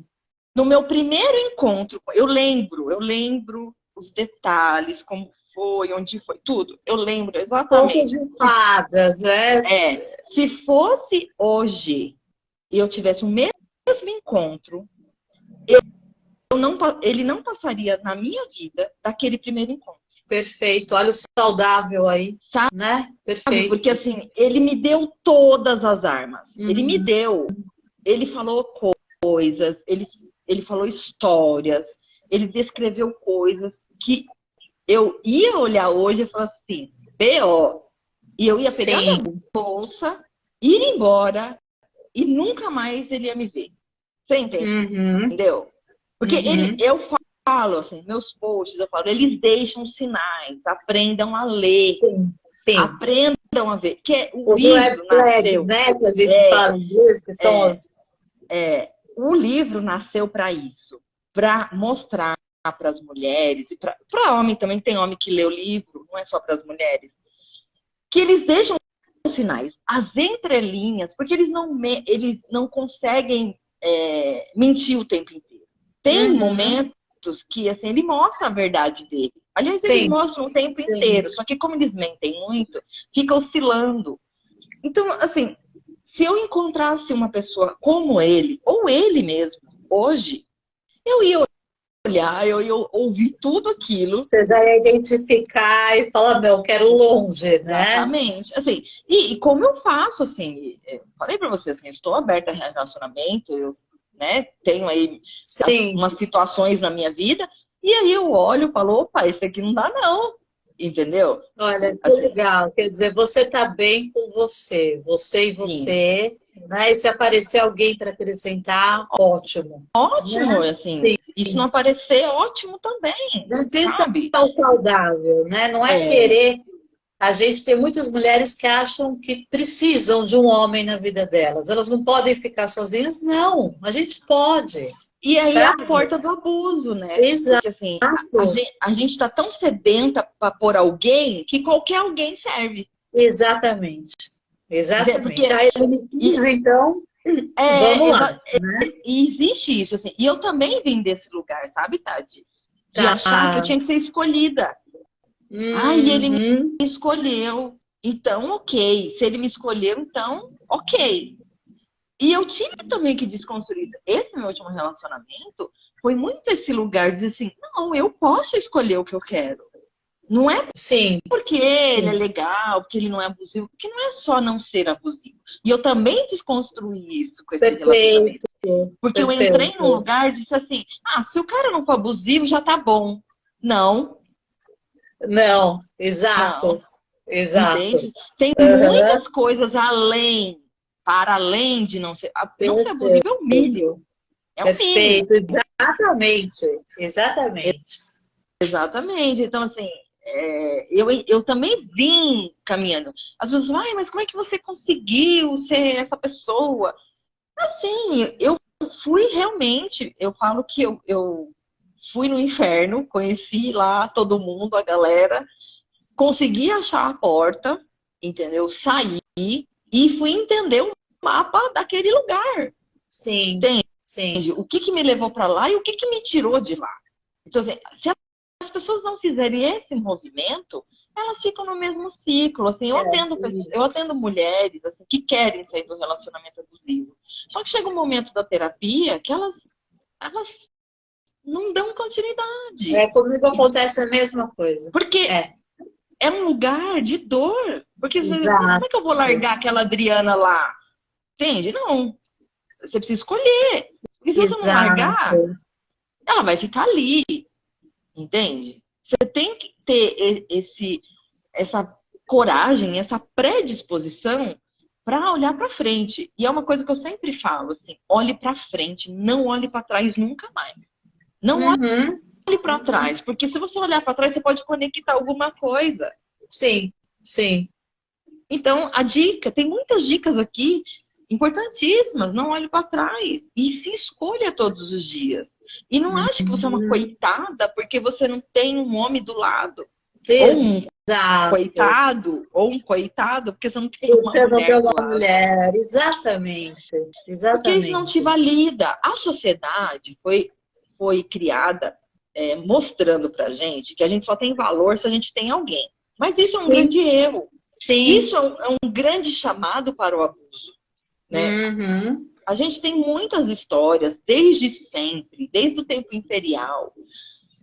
No meu primeiro encontro, eu lembro os detalhes, como foi, onde foi, tudo. Eu lembro exatamente.
Conto de fadas, né?
Se fosse hoje e eu tivesse o mesmo encontro, ele não passaria na minha vida daquele primeiro encontro.
Perfeito, olha o saudável aí,
sabe?
Né? Perfeito.
Porque assim, ele me deu todas as armas. Ele me deu. Ele falou coisas, ele falou histórias, ele descreveu coisas que eu ia olhar hoje e falar assim, B.O. E eu ia pegar minha bolsa, ir embora e nunca mais ele ia me ver. Você entendeu? Porque eu falo, assim, meus posts, eu falo, eles deixam sinais, aprendam a ler, aprendam a ver. Que o livro nasceu,
né? Que a gente fala em inglês, que são
o livro nasceu para isso, para mostrar para as mulheres, e para homem também, tem homem que lê o livro, não é só para as mulheres, que eles deixam os sinais, as entrelinhas, porque eles não conseguem mentir o tempo inteiro. Tem momentos que assim, ele mostra a verdade dele. Aliás, eles mostram o tempo inteiro, só que como eles mentem muito, fica oscilando. Então, assim, se eu encontrasse uma pessoa como ele, ou ele mesmo, hoje, eu ia olhar, eu ia ouvir tudo aquilo.
Você já ia identificar e falar, não, eu quero longe, né?
Exatamente. Assim, e como eu faço, assim, eu falei pra você, assim, eu estou aberta a relacionamento, eu, né, tenho aí umas situações na minha vida, e aí eu olho e falo, opa, esse aqui não dá não, entendeu?
Olha, que
Assim,
legal. Quer dizer, você tá bem com você e você, né? E se aparecer alguém para acrescentar, ótimo.
ótimo,
Né?
assim, isso não aparecer, ótimo também,
Isso
sabe?
é o saudável, né? Não é querer. A gente tem muitas mulheres que acham que precisam de um homem na vida delas. Elas não podem ficar sozinhas? Não, a gente pode.
E aí
sabe?
é a porta do abuso, né?
Exato.
Porque assim, a gente tá tão sedenta para pôr alguém que qualquer alguém serve.
Exatamente. Exatamente.
Porque,
Aí ele me diz, então, vamos lá. Né?
E existe isso, assim. E eu também vim desse lugar, sabe, Tati? De achar que eu tinha que ser escolhida. E ele me escolheu. Então, ok. Se ele me escolheu, então, ok. E eu tive também que desconstruir isso. Esse meu último relacionamento foi muito esse lugar de dizer assim, não, eu posso escolher o que eu quero. Não é porque ele é legal, porque ele não é abusivo, porque não é só não ser abusivo. E eu também desconstruí isso com esse relacionamento. Porque eu entrei num lugar e disse assim, se o cara não for abusivo, já tá bom. Não.
Não, exato.
Não.
Exato.
Entende? Tem muitas coisas para além de não ser abusivo, é um mínimo. É um
Perfeito, mínimo. Exatamente.
Exatamente. Então, assim, eu também vim caminhando. As pessoas falam, mas como é que você conseguiu ser essa pessoa? Assim, eu fui realmente, eu falo que eu fui no inferno, conheci lá todo mundo, a galera, consegui achar a porta, entendeu? Saí e fui entender o mapa daquele lugar.
Sim.
Entende?
Sim.
O que me levou para lá e o que me tirou de lá. Então, assim, se as pessoas não fizerem esse movimento, elas ficam no mesmo ciclo. Assim, eu atendo mulheres assim, que querem sair do relacionamento abusivo. Só que chega um momento da terapia que elas não dão continuidade.
Comigo acontece a mesma coisa.
Porque é um lugar de dor. Porque você diz, como é que eu vou largar aquela Adriana lá? Entende? Não. Você precisa escolher. Porque se você não largar, ela vai ficar ali. Entende? Você tem que ter essa coragem, essa predisposição para olhar para frente. E é uma coisa que eu sempre falo, assim, olhe para frente, não olhe para trás nunca mais. Não olhe para trás, porque se você olhar para trás, você pode conectar alguma coisa.
Sim, sim.
Então, a dica, tem muitas dicas aqui importantíssimas. Não olhe para trás e se escolha todos os dias. E não ache que você é uma coitada porque você não tem um homem do lado. Ou um coitado porque você não tem uma mulher.
Você não tem uma mulher, exatamente.
Porque isso não te valida. A sociedade foi criada mostrando pra gente que a gente só tem valor se a gente tem alguém. Mas isso é um grande erro. Isso é um grande chamado para o abuso. Né? A gente tem muitas histórias, desde sempre, desde o tempo imperial,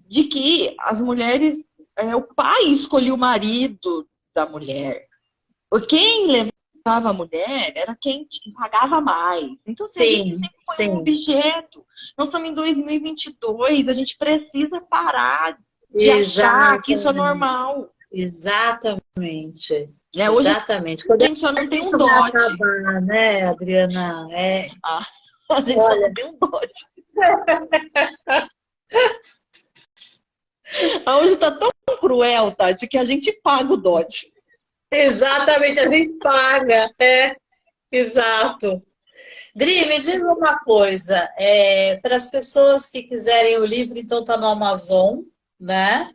de que as mulheres, o pai escolhia o marido da mulher. Quem levava a mulher era quem pagava mais. Então, assim, a gente sempre foi um objeto. Nós estamos em 2022, a gente precisa parar de achar que isso é normal.
Exatamente.
Né? Hoje,
exatamente.
A gente só não tem um dote.
Acabar, né, Adriana?
A gente só não tem um dote. Hoje tá tão cruel, Tati, que a gente paga o dote.
Exatamente, a gente paga. Exato. Dri, me diz uma coisa. Para as pessoas que quiserem o livro, então tá no Amazon, né?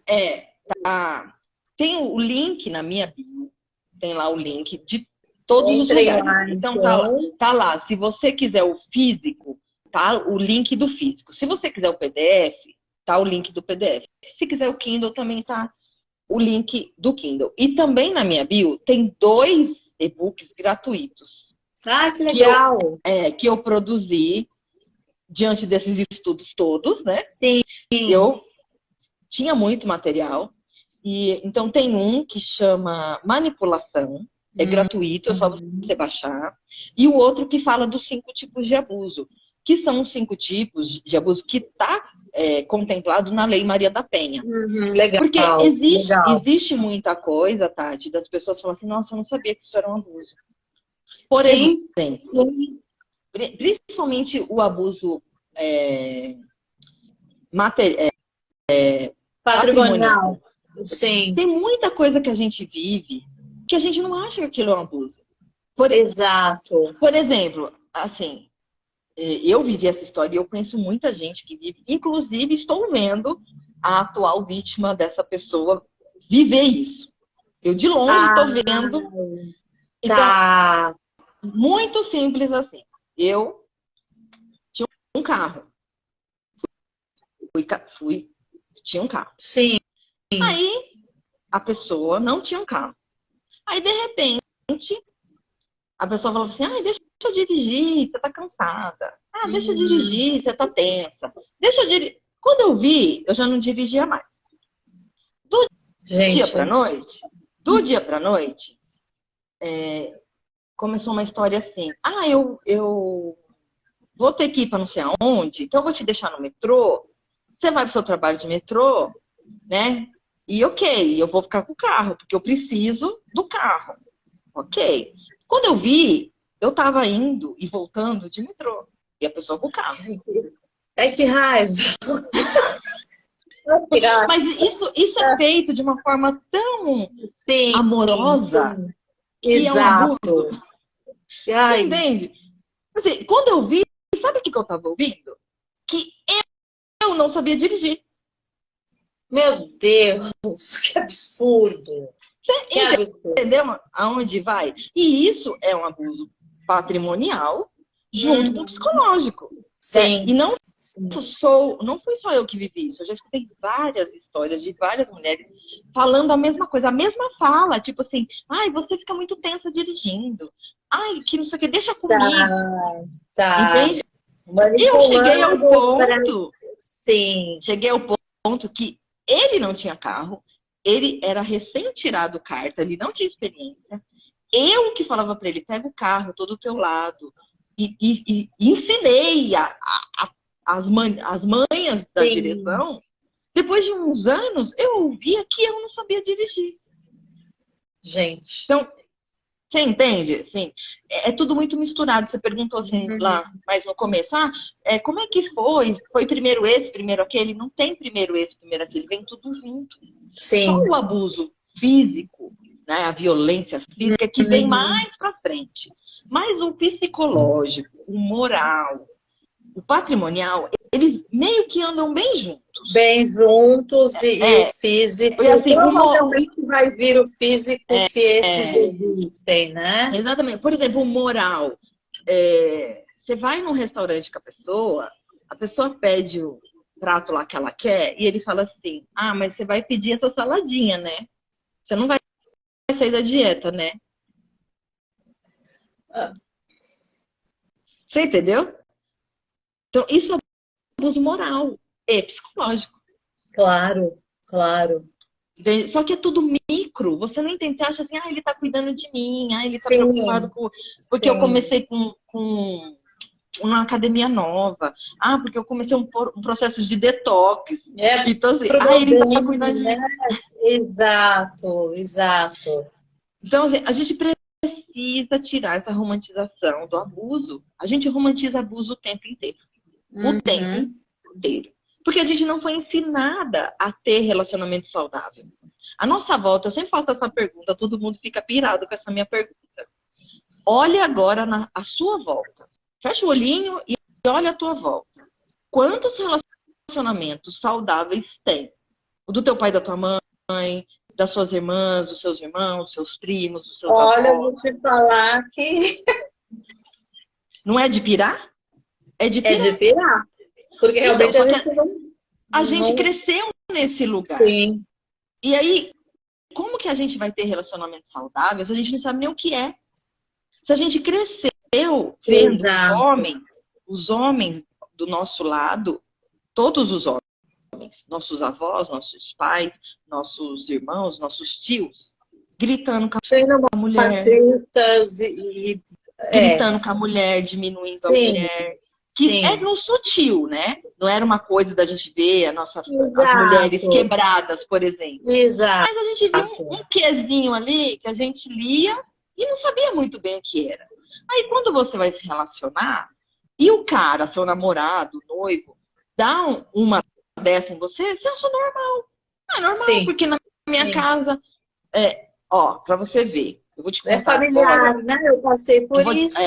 Tá. Tem o link na minha bio, tem lá o link de todos os
Entrem
lugares.
lá,
Então
então.
tá lá. Se você quiser o físico, tá o link do físico. Se você quiser o PDF, tá o link do PDF. Se quiser o Kindle, também tá o link do Kindle. E também na minha bio tem 2 e-books gratuitos
Ah, que legal.
que eu produzi diante desses estudos todos, né?
Sim.
Eu tinha muito material. E então tem um que chama Manipulação, é gratuito, é só você baixar. E o outro que fala dos 5 tipos de abuso, que são os 5 tipos de abuso que está contemplado na Lei Maria da Penha.
Legal.
Porque
legal.
existe muita coisa, Tati, das pessoas falando assim, nossa, eu não sabia que isso era um abuso. Por
Sim.
exemplo, principalmente o abuso patrimonial.
Sim.
Tem muita coisa que a gente vive que a gente não acha que aquilo é um abuso.
Exato.
Por exemplo, assim, eu vivi essa história e eu conheço muita gente que vive, inclusive estou vendo a atual vítima dessa pessoa viver isso. Eu de longe estou vendo. Então,
Tá.
muito simples assim. Eu tinha um carro. Tinha um carro.
Sim.
Aí a pessoa não tinha um carro. Aí, de repente, a pessoa falou assim, deixa eu dirigir, você tá cansada. Deixa eu dirigir, você tá tensa. Deixa eu dirigir. Quando eu vi, eu já não dirigia mais. Do dia pra noite, começou uma história assim. Eu vou ter que ir pra não sei aonde, então eu vou te deixar no metrô. Você vai pro seu trabalho de metrô, né? E ok, eu vou ficar com o carro, porque eu preciso do carro. Ok. Quando eu vi, eu tava indo e voltando de metrô. E a pessoa com o carro.
Que raiva!
Mas isso é feito de uma forma tão amorosa que
Exato.
é um abuso. Você entende? Assim, quando eu vi, sabe o que eu tava ouvindo? Que eu não sabia dirigir.
Meu Deus, que absurdo!
Você entendeu aonde vai? E isso é um abuso patrimonial junto com o psicológico.
Sim.
E não fui só eu que vivi isso. Eu já escutei várias histórias de várias mulheres falando a mesma coisa, a mesma fala, tipo assim, você fica muito tensa dirigindo. Que não sei o que, deixa comigo.
Tá.
Entende? Eu cheguei ao ponto.
Sim.
Cheguei ao ponto que ele não tinha carro, ele era recém-tirado carta, ele não tinha experiência. Eu que falava para ele, pega o carro, tô do teu lado. E ensinei as manhas da direção. Depois de uns anos, eu ouvia que eu não sabia dirigir.
Gente.
Então, você entende? Assim, é tudo muito misturado. Você perguntou assim lá, mas no começo, como é que foi? Foi primeiro esse, primeiro aquele? Não tem primeiro esse, primeiro aquele. Vem tudo junto.
Sim.
Só o abuso físico, né, a violência física que vem mais para frente. Mas o psicológico, o moral, o patrimonial, eles meio que andam bem juntos.
Bem juntos e o físico.
E assim,
provavelmente vai vir o físico se esses existem, né?
Exatamente. Por exemplo, o moral. Você vai num restaurante com a pessoa pede o prato lá que ela quer e ele fala assim, mas você vai pedir essa saladinha, né? Você não vai sair da dieta, né? Você entendeu? Então, isso é abuso moral e psicológico.
Claro, claro.
Só que é tudo micro. Você não entende. Você acha assim, ele tá cuidando de mim. Ele tá preocupado com... Porque eu comecei com uma academia nova. Porque eu comecei um processo de detox. Então, assim, ele tá cuidando de mim.
Exato, exato.
Então, assim, a gente precisa tirar essa romantização do abuso. A gente romantiza abuso o tempo inteiro. O tempo inteiro. Porque a gente não foi ensinada a ter relacionamento saudável. A nossa volta, eu sempre faço essa pergunta, todo mundo fica pirado com essa minha pergunta. Olha agora a sua volta. Fecha o olhinho e olha a tua volta. Quantos relacionamentos saudáveis tem? O do teu pai e da tua mãe, das suas irmãs, dos seus irmãos, dos seus primos, dos seus
Olha, eu vou
avós.
te falar que
Não é de pirar? É de
é de
pirar.
pirar. Porque
Então,
realmente a
só que
gente
a gente
não...
cresceu nesse lugar.
Sim,
E aí, como que a gente vai ter relacionamentos saudáveis se a gente não sabe nem o que é? Se a gente cresceu vendo
exato.
os homens do nosso lado, todos os homens, nossos avós, nossos pais, nossos irmãos, nossos tios, gritando com
Sendo
a mulher,
machistas
gritando com a mulher, diminuindo a
sim,
mulher, que é
sim,
no sutil, né? Não era uma coisa da gente ver as mulheres
exato,
quebradas, por exemplo.
exato.
Mas a gente viu um quezinho ali que a gente lia e não sabia muito bem o que era. Aí quando você vai se relacionar e o cara, seu namorado, noivo, dá uma dessa em você, você acha normal. Ah, é normal,
Sim,
porque na minha
sim.
casa, ó, pra você ver, eu vou te
É
contar agora,
familiar, né? Eu passei
eu
por
vou,
isso.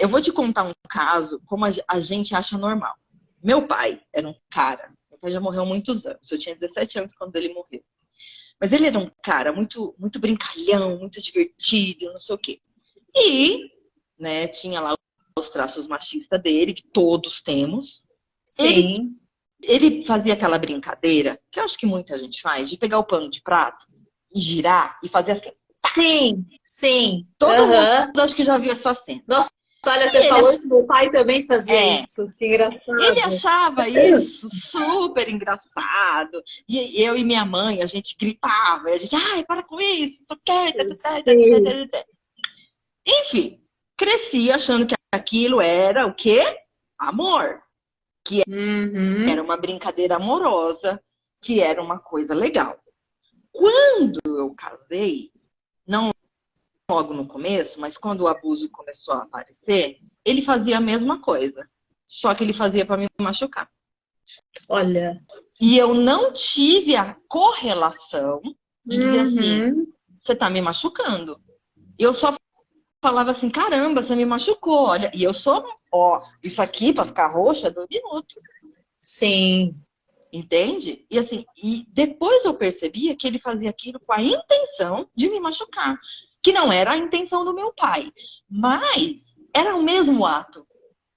eu vou te contar um caso como a gente acha normal. Meu pai era um cara, meu pai já morreu há muitos anos, eu tinha 17 anos quando ele morreu. Mas ele era um cara muito, muito brincalhão, muito divertido, não sei o quê. E, né, tinha lá os traços machistas dele, que todos temos. Ele,
Sim,
ele fazia aquela brincadeira, que eu acho que muita gente faz, de pegar o pano de prato e girar e fazer assim.
sim, sim.
Todo mundo
Aham.
acho que já viu essa cena.
Nossa, olha, você
E ele,
falou isso, meu pai também fazia
é,
isso. Que
ele
engraçado.
achava isso super engraçado. E eu e minha mãe, a gente gritava. E a gente, ai, para com isso. Não quer.
Sim,
Enfim, cresci achando que aquilo era o quê? Amor. Era
uhum.
uma brincadeira amorosa, que era uma coisa legal. Quando eu casei, não logo no começo, mas quando o abuso começou a aparecer, ele fazia a mesma coisa. Só que ele fazia para me machucar.
Olha.
E eu não tive a correlação de dizer assim,
Uhum.
você tá me machucando. Eu só falava assim, caramba, você me machucou, olha. E eu sou, ó, isso aqui pra ficar roxa é 2 minutos,
Sim,
entende? E assim, e depois eu percebia que ele fazia aquilo com a intenção de me machucar. Que não era a intenção do meu pai. Mas era o mesmo ato,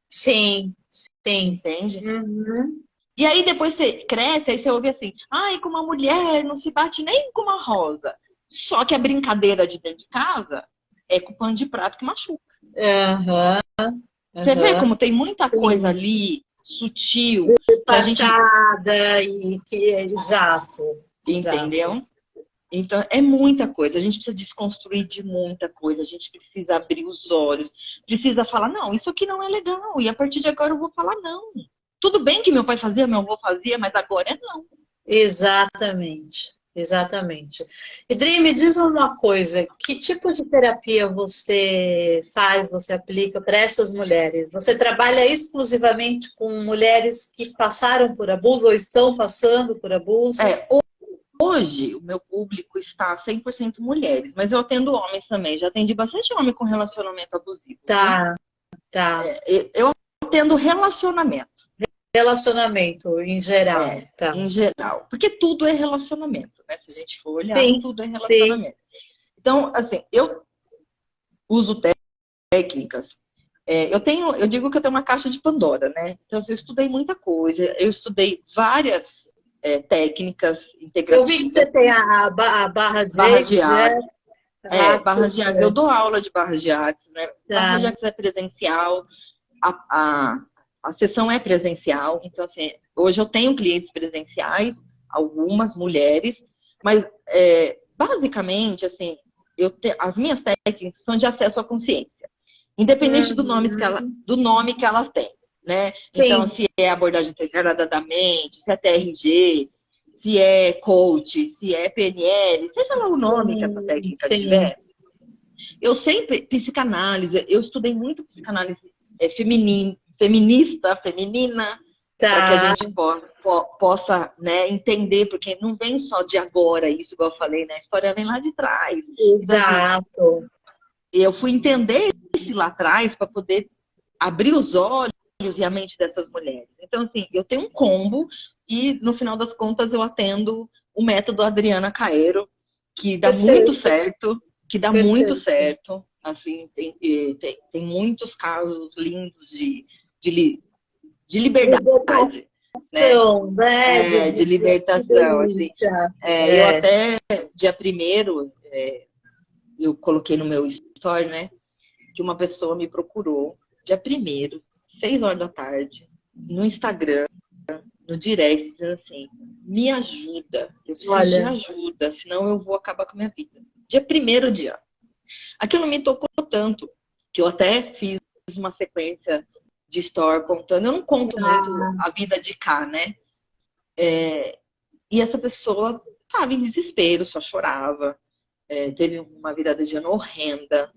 sim, sim.
entende?
Uhum.
E aí depois você cresce, aí você ouve assim, ai, com uma mulher não se bate nem com uma rosa. Só que a brincadeira de dentro de casa é com pano de prato que machuca.
Aham,
Você vê
aham.
como tem muita coisa
Sim.
ali sutil que a gente
Fachada e que é exato, exato.
entendeu? Então é muita coisa. A gente precisa desconstruir de muita coisa. A gente precisa abrir os olhos, precisa falar, não, isso aqui não é legal. E a partir de agora eu vou falar não. Tudo bem que meu pai fazia, meu avô fazia, mas agora é não.
Exatamente, exatamente. E Dri, me diz uma coisa, que tipo de terapia você faz, você aplica para essas mulheres? Você trabalha exclusivamente com mulheres que passaram por abuso ou estão passando por abuso?
É, hoje o meu público está 100% mulheres, mas eu atendo homens também. Já atendi bastante homem com relacionamento abusivo, viu?
Tá, tá.
Eu atendo relacionamento,
Relacionamento em geral, tá.
em geral. Porque tudo é relacionamento, né? Se a gente for olhar,
Sim,
tudo é
sim.
relacionamento. Então, assim, eu uso técnicas. Eu digo que eu tenho uma caixa de Pandora, né? Então, assim, eu estudei muita coisa, eu estudei várias técnicas
Eu vi que você
integrativas,
tem a barra
barras de
Jack,
arte. Barras de
Axis,
artes. Eu dou aula de barras de artes, né? Barras
tá.
de artes é presencial, a, a, a sessão é presencial. Então, assim, hoje eu tenho clientes presenciais, algumas mulheres, mas basicamente, assim, as minhas técnicas são de acesso à consciência, independente
Uhum.
do nome que elas têm, né? Então,
Sim,
se é abordagem integrada da mente, se é TRG, se é coach, se é PNL, seja lá o nome que essa
sim,
técnica
sim.
tiver, eu sempre, psicanálise, eu estudei muito psicanálise feminina, para que a
Tá,
gente possa, né, entender, porque não vem só de agora isso, igual eu falei, né? A história vem lá de trás. Então, assim,
exato.
eu fui entender isso lá atrás para poder abrir os olhos e a mente dessas mulheres. Então, assim, eu tenho um combo e, no final das contas, eu atendo o método Adriana Caero, que dá muito
Perfeito,
certo, que dá muito
perfeito.
certo. Assim, tem muitos casos lindos de liberdade, né?
Libertação, né?
De
Que
libertação, assim.
delícia.
Eu
É.
até, dia primeiro, eu coloquei no meu story, né? Que uma pessoa me procurou, dia primeiro, 6 horas da tarde, no Instagram, no direct, dizendo assim, me ajuda, eu preciso de
Olha,
ajuda, senão eu vou acabar com a minha vida. Dia primeiro dia. Aquilo me tocou tanto, que eu até fiz uma sequência de story contando, eu não conto muito a vida de cá, né? E essa pessoa estava em desespero, só chorava, teve uma virada de ano horrenda,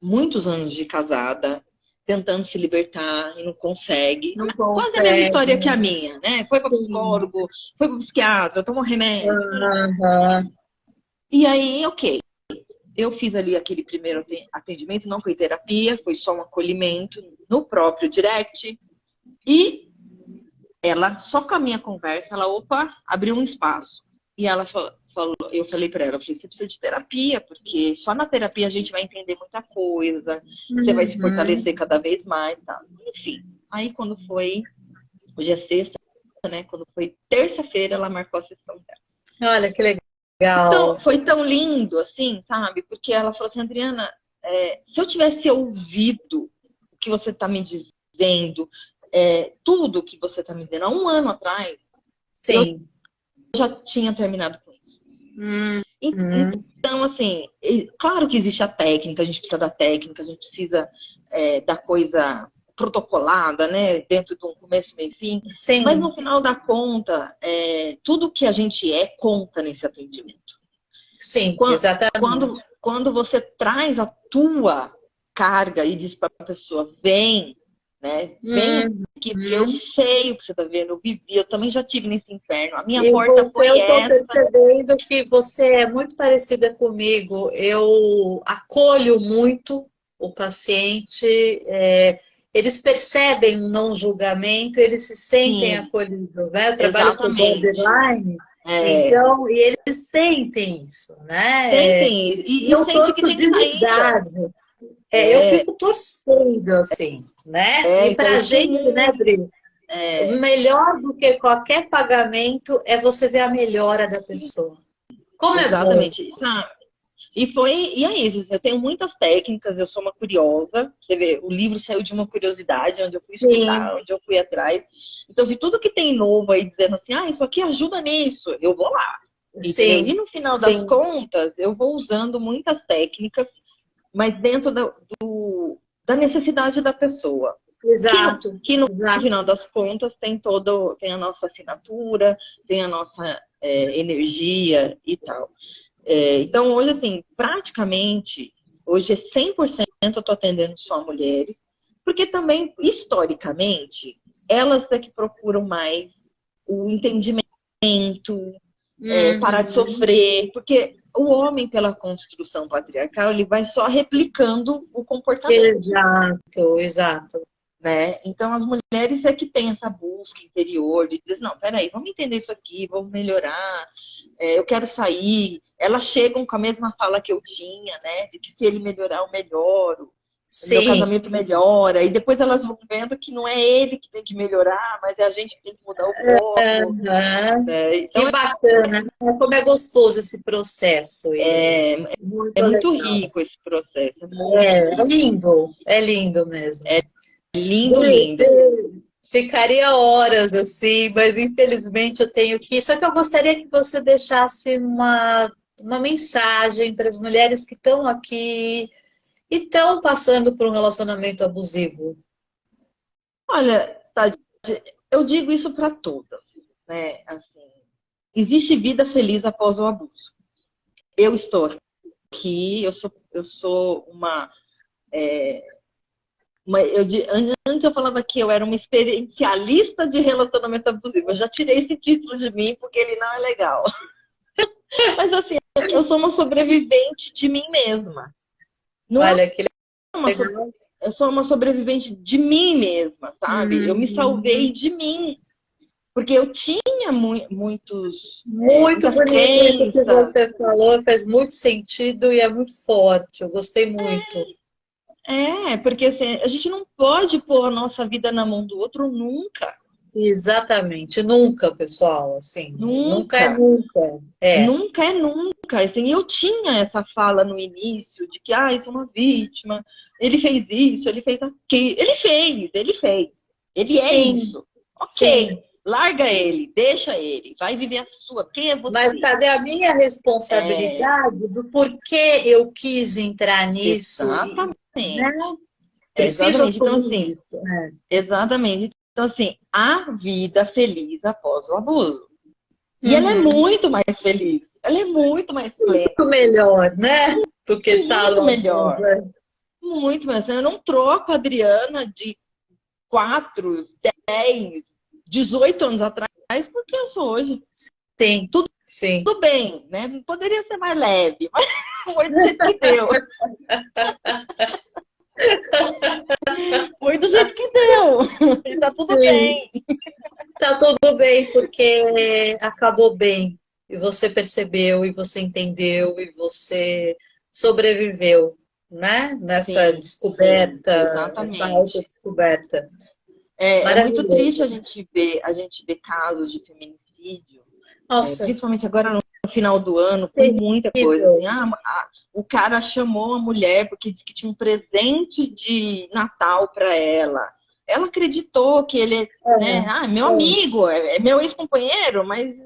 muitos anos de casada, tentando se libertar e não consegue.
não
Quase a mesma
consegue.
história que a minha, né? Foi para
Sim.
psicólogo, foi para psiquiatra, tomou remédio.
Aham.
E aí, ok. Eu fiz ali aquele primeiro atendimento, não foi terapia, foi só um acolhimento no próprio direct. E ela, só com a minha conversa, ela, opa, abriu um espaço. E ela falou, eu falei para ela, você precisa de terapia, porque só na terapia a gente vai entender muita coisa, você vai se
Uhum.
fortalecer cada vez mais, tá? Enfim, aí quando foi, hoje é sexta, né? Quando foi terça-feira, ela marcou a sessão dela.
Olha que
Então,
legal.
foi tão lindo, assim, sabe? Porque ela falou assim, Adriana, se eu tivesse ouvido o que você está me dizendo, tudo que você está me dizendo há um ano atrás, eu
Sim.
já tinha terminado com isso.
Uhum.
Então, assim, claro que existe a técnica, a gente precisa da técnica, a gente precisa da coisa protocolada, né? Dentro de um começo, meio e fim. Mas no
Sim,
final da conta, tudo que a gente conta nesse atendimento.
sim,
Quando,
exatamente.
quando você traz a tua carga e diz para a pessoa, vem, né? Vem aqui, porque eu
Uhum.
sei o que você está vendo, eu vivi, eu também já tive nesse inferno. A minha
E
porta
você,
foi
eu estou
essa.
percebendo que você é muito parecida comigo. Eu acolho muito o paciente, eles percebem um não julgamento, eles se sentem
Sim,
acolhidos, né? Eu trabalho com
exatamente.
borderline,
É,
então, e eles sentem isso, né?
sentem
E
e
eu
sente que
torço
tem
de
saída.
verdade. Eu
É,
fico torcendo, assim, né? E
então
pra
eu fiquei
gente, né,
muito.
Bri?
É,
Melhor do que qualquer pagamento é você ver a melhora da pessoa. Como é bom.
exatamente, sabe? E é isso, eu tenho muitas técnicas, eu sou uma curiosa. Você vê, o livro saiu de uma curiosidade, onde eu fui estudar,
Sim,
onde eu fui atrás. Então, se tudo que tem novo aí dizendo assim, isso aqui ajuda nisso, eu vou lá. Entendeu? E
sim,
no final das
sim.
contas, eu vou usando muitas técnicas, mas dentro da necessidade da pessoa.
Exato,
Que no
exato.
final das contas tem a nossa assinatura, tem a nossa energia e tal. Então, hoje, assim, praticamente, hoje é 100% eu estou atendendo só mulheres, porque também, historicamente, elas é que procuram mais o entendimento, parar de
Uhum.
sofrer, porque o homem, pela construção patriarcal, ele vai só replicando o comportamento.
Exato, exato.
Né? Então, as mulheres é que têm essa busca interior de dizer, não, peraí, vamos entender isso aqui, vamos melhorar, eu quero sair. Elas chegam com a mesma fala que eu tinha, né? De que se ele melhorar, eu melhoro, o meu
Sim.
casamento melhora. E depois elas vão vendo que não é ele que tem que melhorar, mas é a gente que tem que mudar o foco.
Aham.
Né?
Que
Então,
bacana, né? Como é gostoso esse processo. E
é,
muito
é muito
legal.
rico esse processo, é muito rico.
É lindo mesmo.
Lindo,
Bri,
lindo.
ficaria horas assim, mas infelizmente eu tenho que ir. Só que eu gostaria que você deixasse uma mensagem para as mulheres que estão aqui e estão passando por um relacionamento abusivo.
Olha, Tati, eu digo isso para todas, né? Assim, existe vida feliz após o abuso. Eu estou aqui, eu sou antes eu falava que eu era uma experiencialista de relacionamento abusivo. Eu já tirei esse título de mim porque ele não é legal. Mas assim, eu sou uma sobrevivente de mim mesma. Não é
Olha que
uma
legal.
eu sou uma sobrevivente de mim mesma, sabe? Eu me salvei de mim. Porque eu tinha
Muito
muitas
bonito isso que
crenças.
você falou, faz muito sentido e é muito forte. Eu gostei muito.
Porque assim, a gente não pode pôr a nossa vida na mão do outro nunca.
Exatamente. Nunca, pessoal, assim. Nunca é
Nunca.
nunca. É.
Nunca é nunca. Assim, eu tinha essa fala no início de que, isso é uma vítima, ele fez isso, ele fez aquilo. Ele fez. Ele é
Sim,
isso.
sim.
Ok, larga ele, deixa ele, vai viver a sua. Quem é
Mas
você?
cadê a minha
É,
responsabilidade do porquê eu quis entrar nisso? Né?
exatamente.
Preciso
Exatamente. Então,
assumir
assim,
isso. É.
exatamente. Então, assim, a vida feliz após o abuso. E ela é
Uhum.
muito mais feliz. Ela é muito mais plena.
Muito melhor, né? Do que estar
Muito
no abuso.
melhor. Muito melhor. Assim, eu não troco a Adriana de 4, 10, 18 anos atrás porque eu sou hoje.
Sim,
Tudo,
sim.
tudo bem, né? Poderia ser mais leve, mas foi do jeito que deu. Foi do jeito que deu. E tá tudo
Sim.
bem.
Tá tudo bem, porque acabou bem. E você percebeu, e você entendeu, e você sobreviveu, né? Nessa
Sim, sim,
descoberta, essa
exatamente.
autodescoberta.
É muito triste
Maravilhoso.
a gente ver casos de feminicídio,
Nossa,
principalmente agora no final do ano, com muita coisa
terrível.
assim. O cara chamou a mulher porque disse que tinha um presente de Natal para ela. Ela acreditou que ele, né, é meu
É.
amigo, é meu ex-companheiro, mas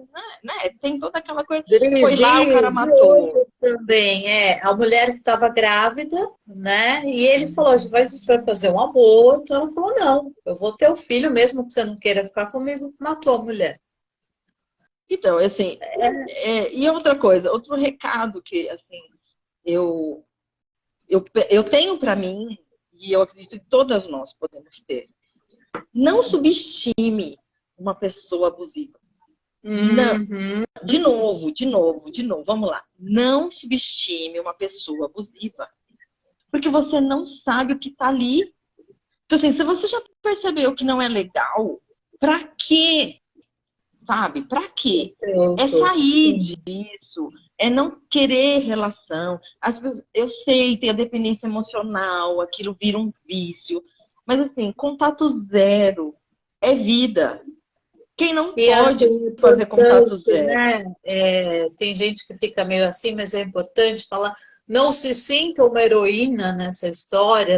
né, tem toda aquela coisa. Foi lá, o cara
Vi
matou.
hoje também, a mulher estava grávida, né? E ele falou, a gente vai fazer um aborto. Ela falou, não, eu vou ter o filho, mesmo que você não queira ficar comigo, matou a mulher.
Então, assim, e outra coisa, outro recado que, assim, eu, eu tenho para mim, e eu acredito que todas nós podemos ter. Não subestime uma pessoa abusiva. Não,
Uhum.
de novo, vamos lá. Não subestime uma pessoa abusiva, porque você não sabe o que tá ali. Então, assim, se você já percebeu que não é legal, pra quê? Sabe? Pra quê? É
Pronto.
sair
Sim.
disso, é não querer relação. Eu sei, tem a dependência emocional, aquilo vira um vício, mas assim, contato zero é vida. Quem não
E assim,
pode
é
fazer contato
importante,
zero?
né? Tem gente que fica meio assim, mas é importante falar. Não se sinta uma heroína nessa história,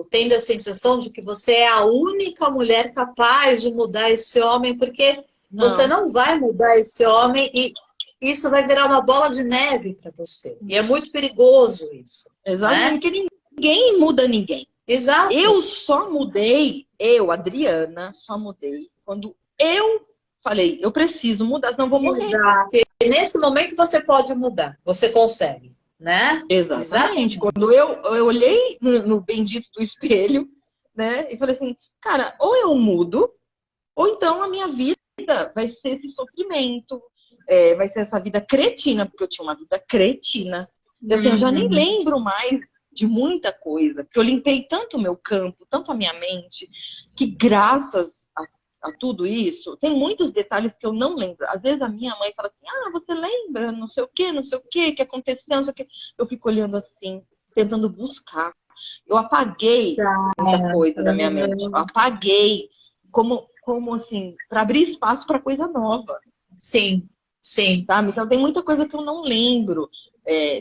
tendo a sensação de que você é a única mulher capaz de mudar esse homem, porque você
Não.
não vai mudar esse homem e isso vai virar uma bola de neve para você. E é muito perigoso isso, né?
Exatamente, porque ninguém muda ninguém.
Exato,
Eu, Adriana, só mudei quando eu falei, eu preciso mudar, senão eu vou morrer.
exato. E nesse momento você pode mudar, você consegue, né?
Exatamente.
Exatamente.
Quando eu olhei no bendito do espelho, né, e falei assim, cara, ou eu mudo, ou então a minha vida vai ser esse sofrimento, vai ser essa vida cretina, porque eu tinha uma vida cretina. E, assim, eu já nem
Uhum.
lembro mais de muita coisa, porque eu limpei tanto o meu campo, tanto a minha mente, que graças a tudo isso, tem muitos detalhes que eu não lembro. Às vezes a minha mãe fala assim, você lembra, não sei o que aconteceu, não sei o que. Eu fico olhando assim, tentando buscar. Eu apaguei
Tá.
muita coisa da minha mente. Eu
Uhum.
apaguei como assim, para abrir espaço para coisa nova,
Sim, sim.
sabe? Então tem muita coisa que eu não lembro.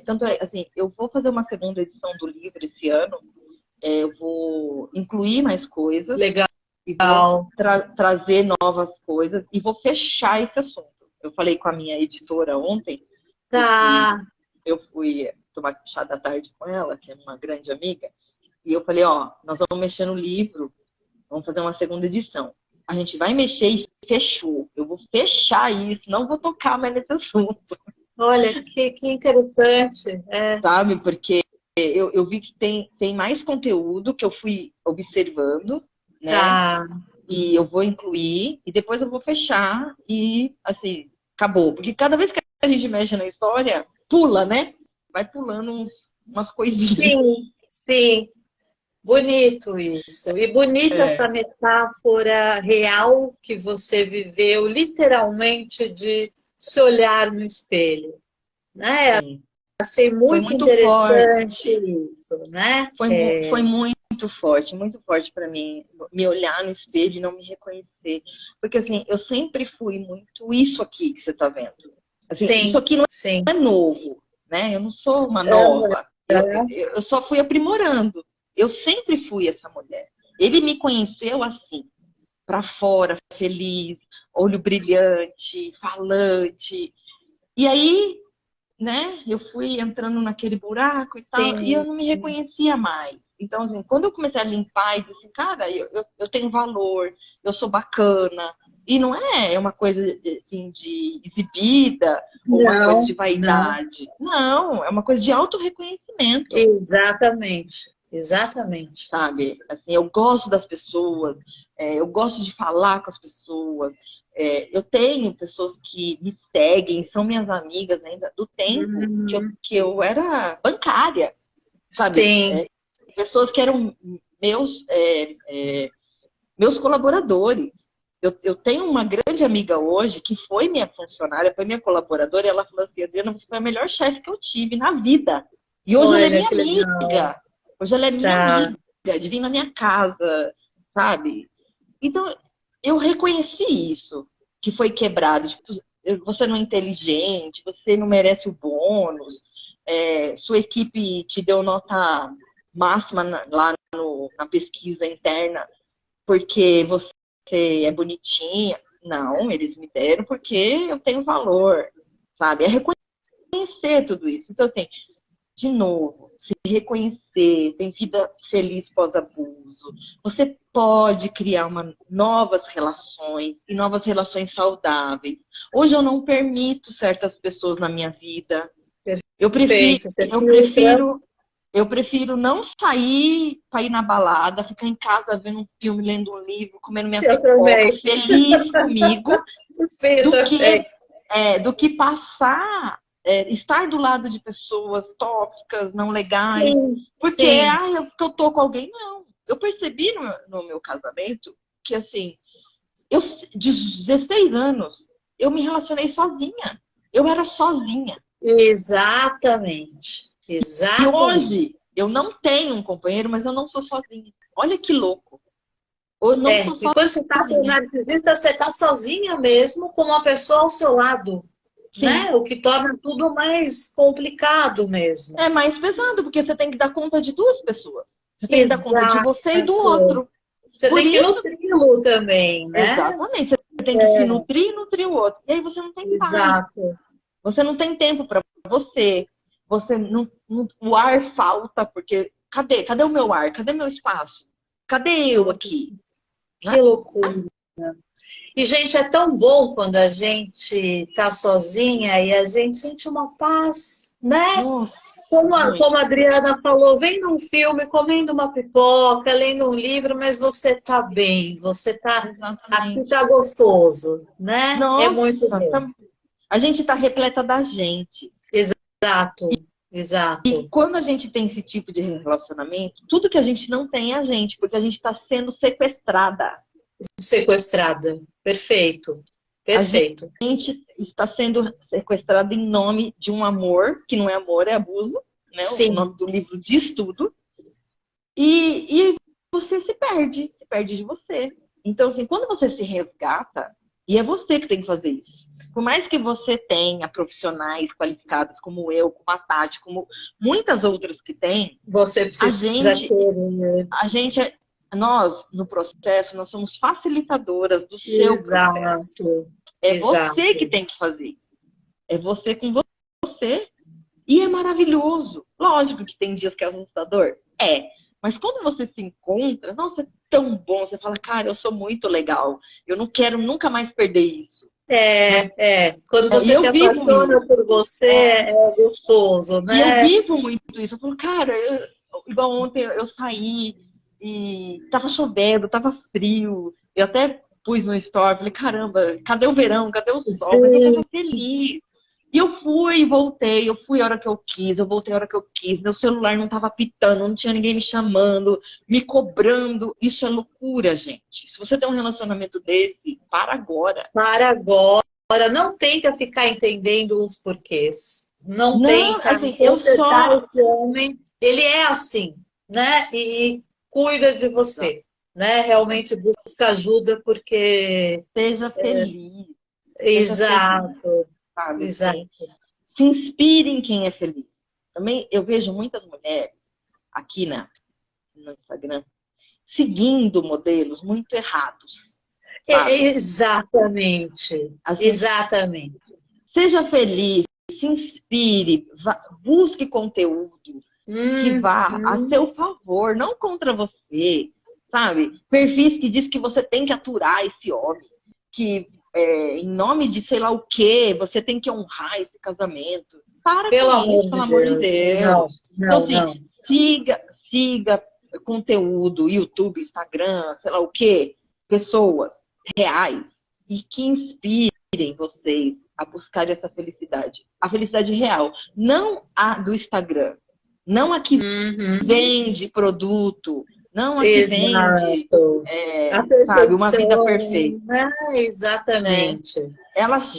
Tanto é, assim, eu vou fazer uma segunda edição do livro esse ano. Eu vou incluir mais coisas
Legal.
e vou trazer novas coisas e vou fechar esse assunto. Eu falei com a minha editora ontem, eu fui,
Tá.
eu fui tomar chá da tarde com ela, que é uma grande amiga, e eu falei, nós vamos mexer no livro, vamos fazer uma segunda edição. A gente vai mexer e fechou. Eu vou fechar isso, não vou tocar mais nesse assunto,
Olha, que interessante.
sabe? Porque eu vi que tem mais conteúdo que eu fui observando, né?
Tá.
E eu vou incluir e depois eu vou fechar e assim, acabou. Porque cada vez que a gente mexe na história, pula, né? Vai pulando umas coisinhas.
Sim, sim. Bonito isso. E bonita
É,
essa metáfora real que você viveu, literalmente, de se olhar no espelho, né?
sim.
Achei
Foi
muito
muito
interessante
forte.
isso, né?
Foi muito forte para mim me olhar no espelho e não me reconhecer. Porque assim, eu sempre fui muito isso aqui que você está vendo. Assim, isso
Sim,
aqui não
sim.
é novo, né? Eu não sou uma
Aham,
nova. Eu só fui aprimorando. Eu sempre fui essa mulher. Ele me conheceu assim, para fora, feliz, olho brilhante, falante. E aí, né, eu fui entrando naquele buraco e tal, e eu
sim.
não me reconhecia mais. Então, assim, quando eu comecei a limpar e disse, assim, cara, eu tenho valor, eu sou bacana. E não é uma coisa assim, de exibida ou uma coisa
Não,
de
não.
vaidade. Não, é uma coisa de autorreconhecimento,
Exatamente, exatamente.
sabe? Assim, eu gosto das pessoas, eu gosto de falar com as pessoas. Eu tenho pessoas que me seguem, são minhas amigas ainda do tempo
Hum,
que eu era bancária, sabe?
sim,
Pessoas que eram meus, meus colaboradores. Eu tenho uma grande amiga hoje que foi minha funcionária, foi minha colaboradora, e ela falou assim, Adriana, você foi a melhor chefe que eu tive na vida. E hoje ela é
olha
minha
que legal.
amiga. Hoje ela é minha
Tá.
amiga, de vir na minha casa, sabe? Então, eu reconheci isso, que foi quebrado. Tipo, você não é inteligente, você não merece o bônus, sua equipe te deu nota máxima lá na pesquisa interna porque você é bonitinha. Não, eles me deram porque eu tenho valor, sabe? É reconhecer tudo isso. Então, assim, de novo, se reconhecer, tem vida feliz pós-abuso. Você pode criar novas relações e novas relações saudáveis. Hoje eu não permito certas pessoas na minha vida. Eu prefiro,
Perfeito. Você
eu
filtra.
prefiro, eu prefiro não sair para ir na balada, ficar em casa vendo um filme, lendo um livro, comendo minha
Eu
pipoca,
também.
feliz comigo,
Sim,
do
também.
que do que passar, estar do lado de pessoas tóxicas, não legais,
Sim,
porque,
sim.
porque eu tô com alguém, não. Eu percebi no meu casamento que, assim, eu, de 16 anos, eu me relacionei sozinha. Eu era sozinha.
Exatamente.
E
Exatamente.
hoje, eu não tenho um companheiro, mas eu não sou sozinha. Olha que louco. Eu não sou
E quando você está com o
sozinha.
narcisista, você está sozinha mesmo, com uma pessoa ao seu lado,
Sim.
né? O que torna tudo mais complicado mesmo.
É mais pesado, porque você tem que dar conta de duas pessoas. Você tem que dar conta de
Exato.
você e do outro.
Você
Por
tem que
isso,
nutri-lo também, né?
exatamente, você tem que se nutrir e nutrir o outro. E aí você não tem paz.
Exato.
Você não tem tempo para você. Você o ar falta, porque cadê o meu ar? Cadê meu espaço? Cadê eu aqui?
Que
Né?
loucura. E, gente, é tão bom quando a gente tá sozinha e a gente sente uma paz, né?
Nossa,
Como a
muito.
Adriana falou, vendo um filme, comendo uma pipoca, lendo um livro, mas você tá bem, você tá aqui,
Exatamente.
tá gostoso, né? É muito
Nossa,
bom.
a gente está repleta da gente.
Exato, exato.
Quando a gente tem esse tipo de relacionamento, tudo que a gente não tem é a gente, porque a gente está sendo sequestrada.
Sequestrada. Perfeito,
A
perfeito.
gente está sendo sequestrada em nome de um amor, que não é amor, é abuso, né? O
Sim,
nome do livro diz tudo. E você se perde de você. Então, assim, quando você se resgata, e é você que tem que fazer isso. Por mais que você tenha profissionais qualificados como eu, como a Tati, como muitas outras que tem,
você
a
precisa
gente,
querer.
a gente, nós, no processo, nós somos facilitadoras do seu processo.
Exato,
É você que
exato.
tem que fazer isso. É você com você. E é maravilhoso. Lógico que tem dias que é assustador. É. Mas quando você se encontra, nossa, é tão bom. Você fala, cara, eu sou muito legal. Eu não quero nunca mais perder isso. Né?
Quando
E
você se
eu vivo
apaixona
isso.
por você,
É.
é gostoso,
E eu
né?
vivo muito isso. Eu falo, cara, igual ontem eu saí e tava chovendo, tava frio. Eu até pus no story, falei, caramba, cadê o verão? Cadê o sol? Mas eu tava
Sim,
feliz. E eu fui e voltei, eu fui a hora que eu quis, eu voltei a hora que eu quis, meu celular não estava apitando, não tinha ninguém me chamando, me cobrando. Isso é loucura, gente. Se você tem um relacionamento desse, para agora.
Para agora. Não tenta ficar entendendo os porquês. Não
Não,
tenta
assim, eu
consertar
só.
esse homem. Ele é assim, né? E cuida de você, né? Realmente busca ajuda porque...
Seja feliz, seja feliz,
Exato,
sabe? Assim,
exato.
se inspire em quem é feliz. Também eu vejo muitas mulheres aqui no Instagram seguindo modelos muito errados, sabe?
Exatamente,
Assim,
exatamente.
seja feliz, se inspire, busque conteúdo que vá a
Uhum.
seu favor, não contra você, sabe? Perfis que diz que você tem que aturar esse homem, que em nome de sei lá o quê, você tem que honrar esse casamento. Para
Pelo
com
amor
isso,
de
pelo amor de
Deus. Não,
Deus. Então,
não,
assim,
não.
siga conteúdo, YouTube, Instagram, sei lá o quê, pessoas reais e que inspirem vocês a buscar essa felicidade. A felicidade real, não a do Instagram, não a que
Uhum.
vende produto, não a que vende,
Exato. A
sabe, uma vida
perfeição,
perfeita.
né?
Né?
Exatamente.
Elas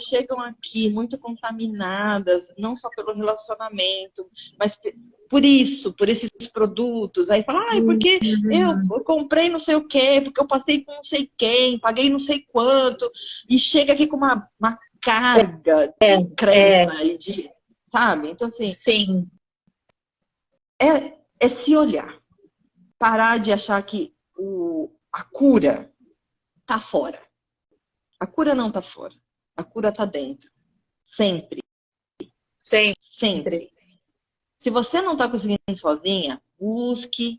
chegam aqui muito contaminadas, não só pelo relacionamento, mas por isso, por esses produtos. Aí fala, ai, porque eu
Uhum.
comprei não sei o quê, porque eu passei com não sei quem, paguei não sei quanto, e chega aqui com uma carga de
É,
crença e de, sabe? Então, assim,
sim.
é se olhar, parar de achar que a cura tá fora. A cura não tá fora. A cura tá dentro. Sempre,
Sempre.
sempre. Se você não tá conseguindo sozinha, busque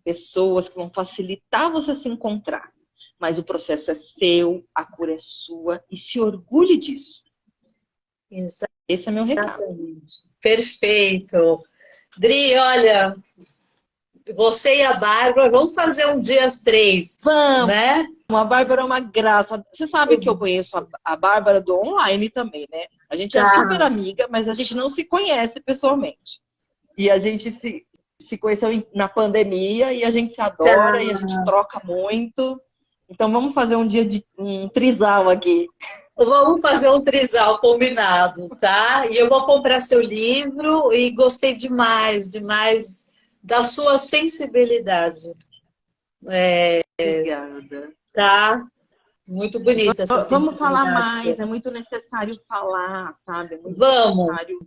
pessoas que vão facilitar você se encontrar. Mas o processo é seu, a cura é sua e se orgulhe disso. Esse é meu recado.
Exatamente. Perfeito. Dri, olha, você e a Bárbara, vamos fazer um dia às 3,
Vamos!
né?
A Bárbara é uma graça. Você sabe que eu conheço a Bárbara do online também, né? A gente é super
Tá.
amiga, mas a gente não se conhece pessoalmente. E a gente se conheceu na pandemia e a gente se adora e a gente
Tá.
troca muito. Então vamos fazer um dia de um trisal aqui.
Vamos fazer um trisal combinado, tá? E eu vou comprar seu livro e gostei demais, demais da sua sensibilidade.
Obrigada.
Tá? Muito bonita essa
Vamos falar
sensibilidade.
mais, é muito necessário falar, sabe? É muito
Vamos,
necessário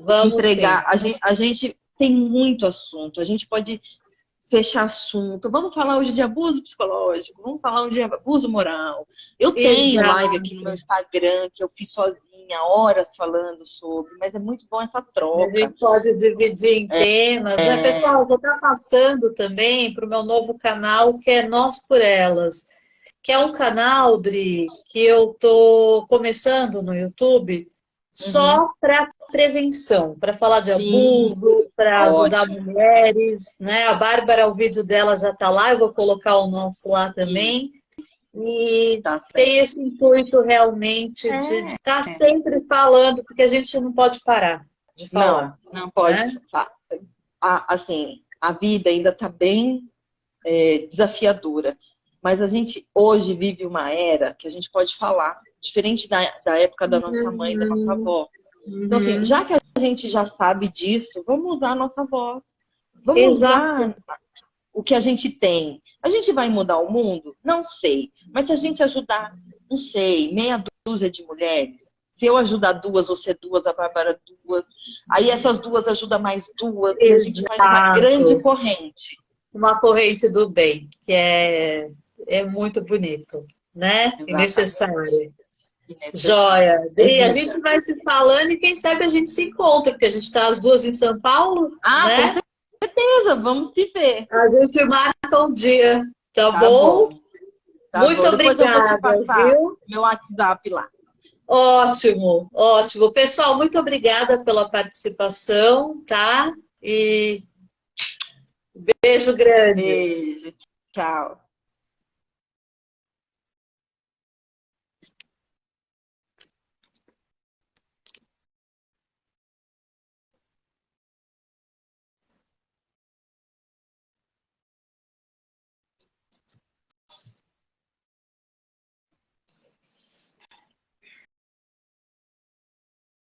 vamos sim.
entregar. A gente tem muito assunto, a gente pode fechar assunto. Vamos falar hoje de abuso psicológico, vamos falar hoje de abuso moral. Eu tenho live
Exato.
aqui no meu Instagram que eu fiz sozinha, horas falando sobre, mas é muito bom essa
A
troca.
gente pode dividir em temas, né? Pessoal, eu vou estar passando também para o meu novo canal, que é Nós por Elas, que é um canal, Dri, que eu tô começando no YouTube
Uhum.
só para prevenção, para falar de
Sim,
abuso, para ajudar
ótimo.
mulheres, né? A Bárbara, o vídeo dela já está lá, eu vou colocar o nosso lá
E
também. E
tá
tem
certo.
esse intuito realmente de
É.
estar sempre falando, porque a gente não pode parar de
Não,
falar,
não pode.
né?
Assim, a vida ainda está bem desafiadora. Mas a gente hoje vive uma era que a gente pode falar, diferente da época da nossa mãe, da nossa
Uhum,
avó. Então, assim,
uhum.
já que a gente já sabe disso, vamos usar a nossa voz. Vamos
Exato.
usar o que a gente tem. A gente vai mudar o mundo? Não sei. Mas se a gente ajudar, não sei, meia dúzia de mulheres, se eu ajudar duas, você duas, a Bárbara duas, aí essas duas ajudam mais duas, e a gente faz uma grande
Exato.
corrente.
Uma corrente do bem, que é muito bonito, né? E
Exatamente.
necessário.
E necessário.
Joia.
É
E a gente
vida.
vai se falando e quem sabe a gente se encontra, porque a gente está as duas em São Paulo,
Ah, com
né?
certeza, vamos se ver.
A gente marca um dia, tá
Tá
bom?
bom, tá
Muito
bom. Depois eu vou te
obrigada,
passar
viu?
meu WhatsApp lá.
Ótimo, ótimo. Pessoal, muito obrigada pela participação, tá? E beijo grande.
Beijo, tchau.